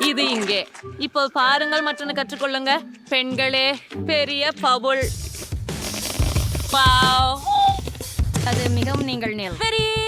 Speaker 1: இது இங்கே. இப்போ பாருங்கள், மற்றொன்று கற்றுக்கொள்ளுங்க பெண்களே. பெரிய பபுள். அது மிகவும் நீங்கள் பெரிய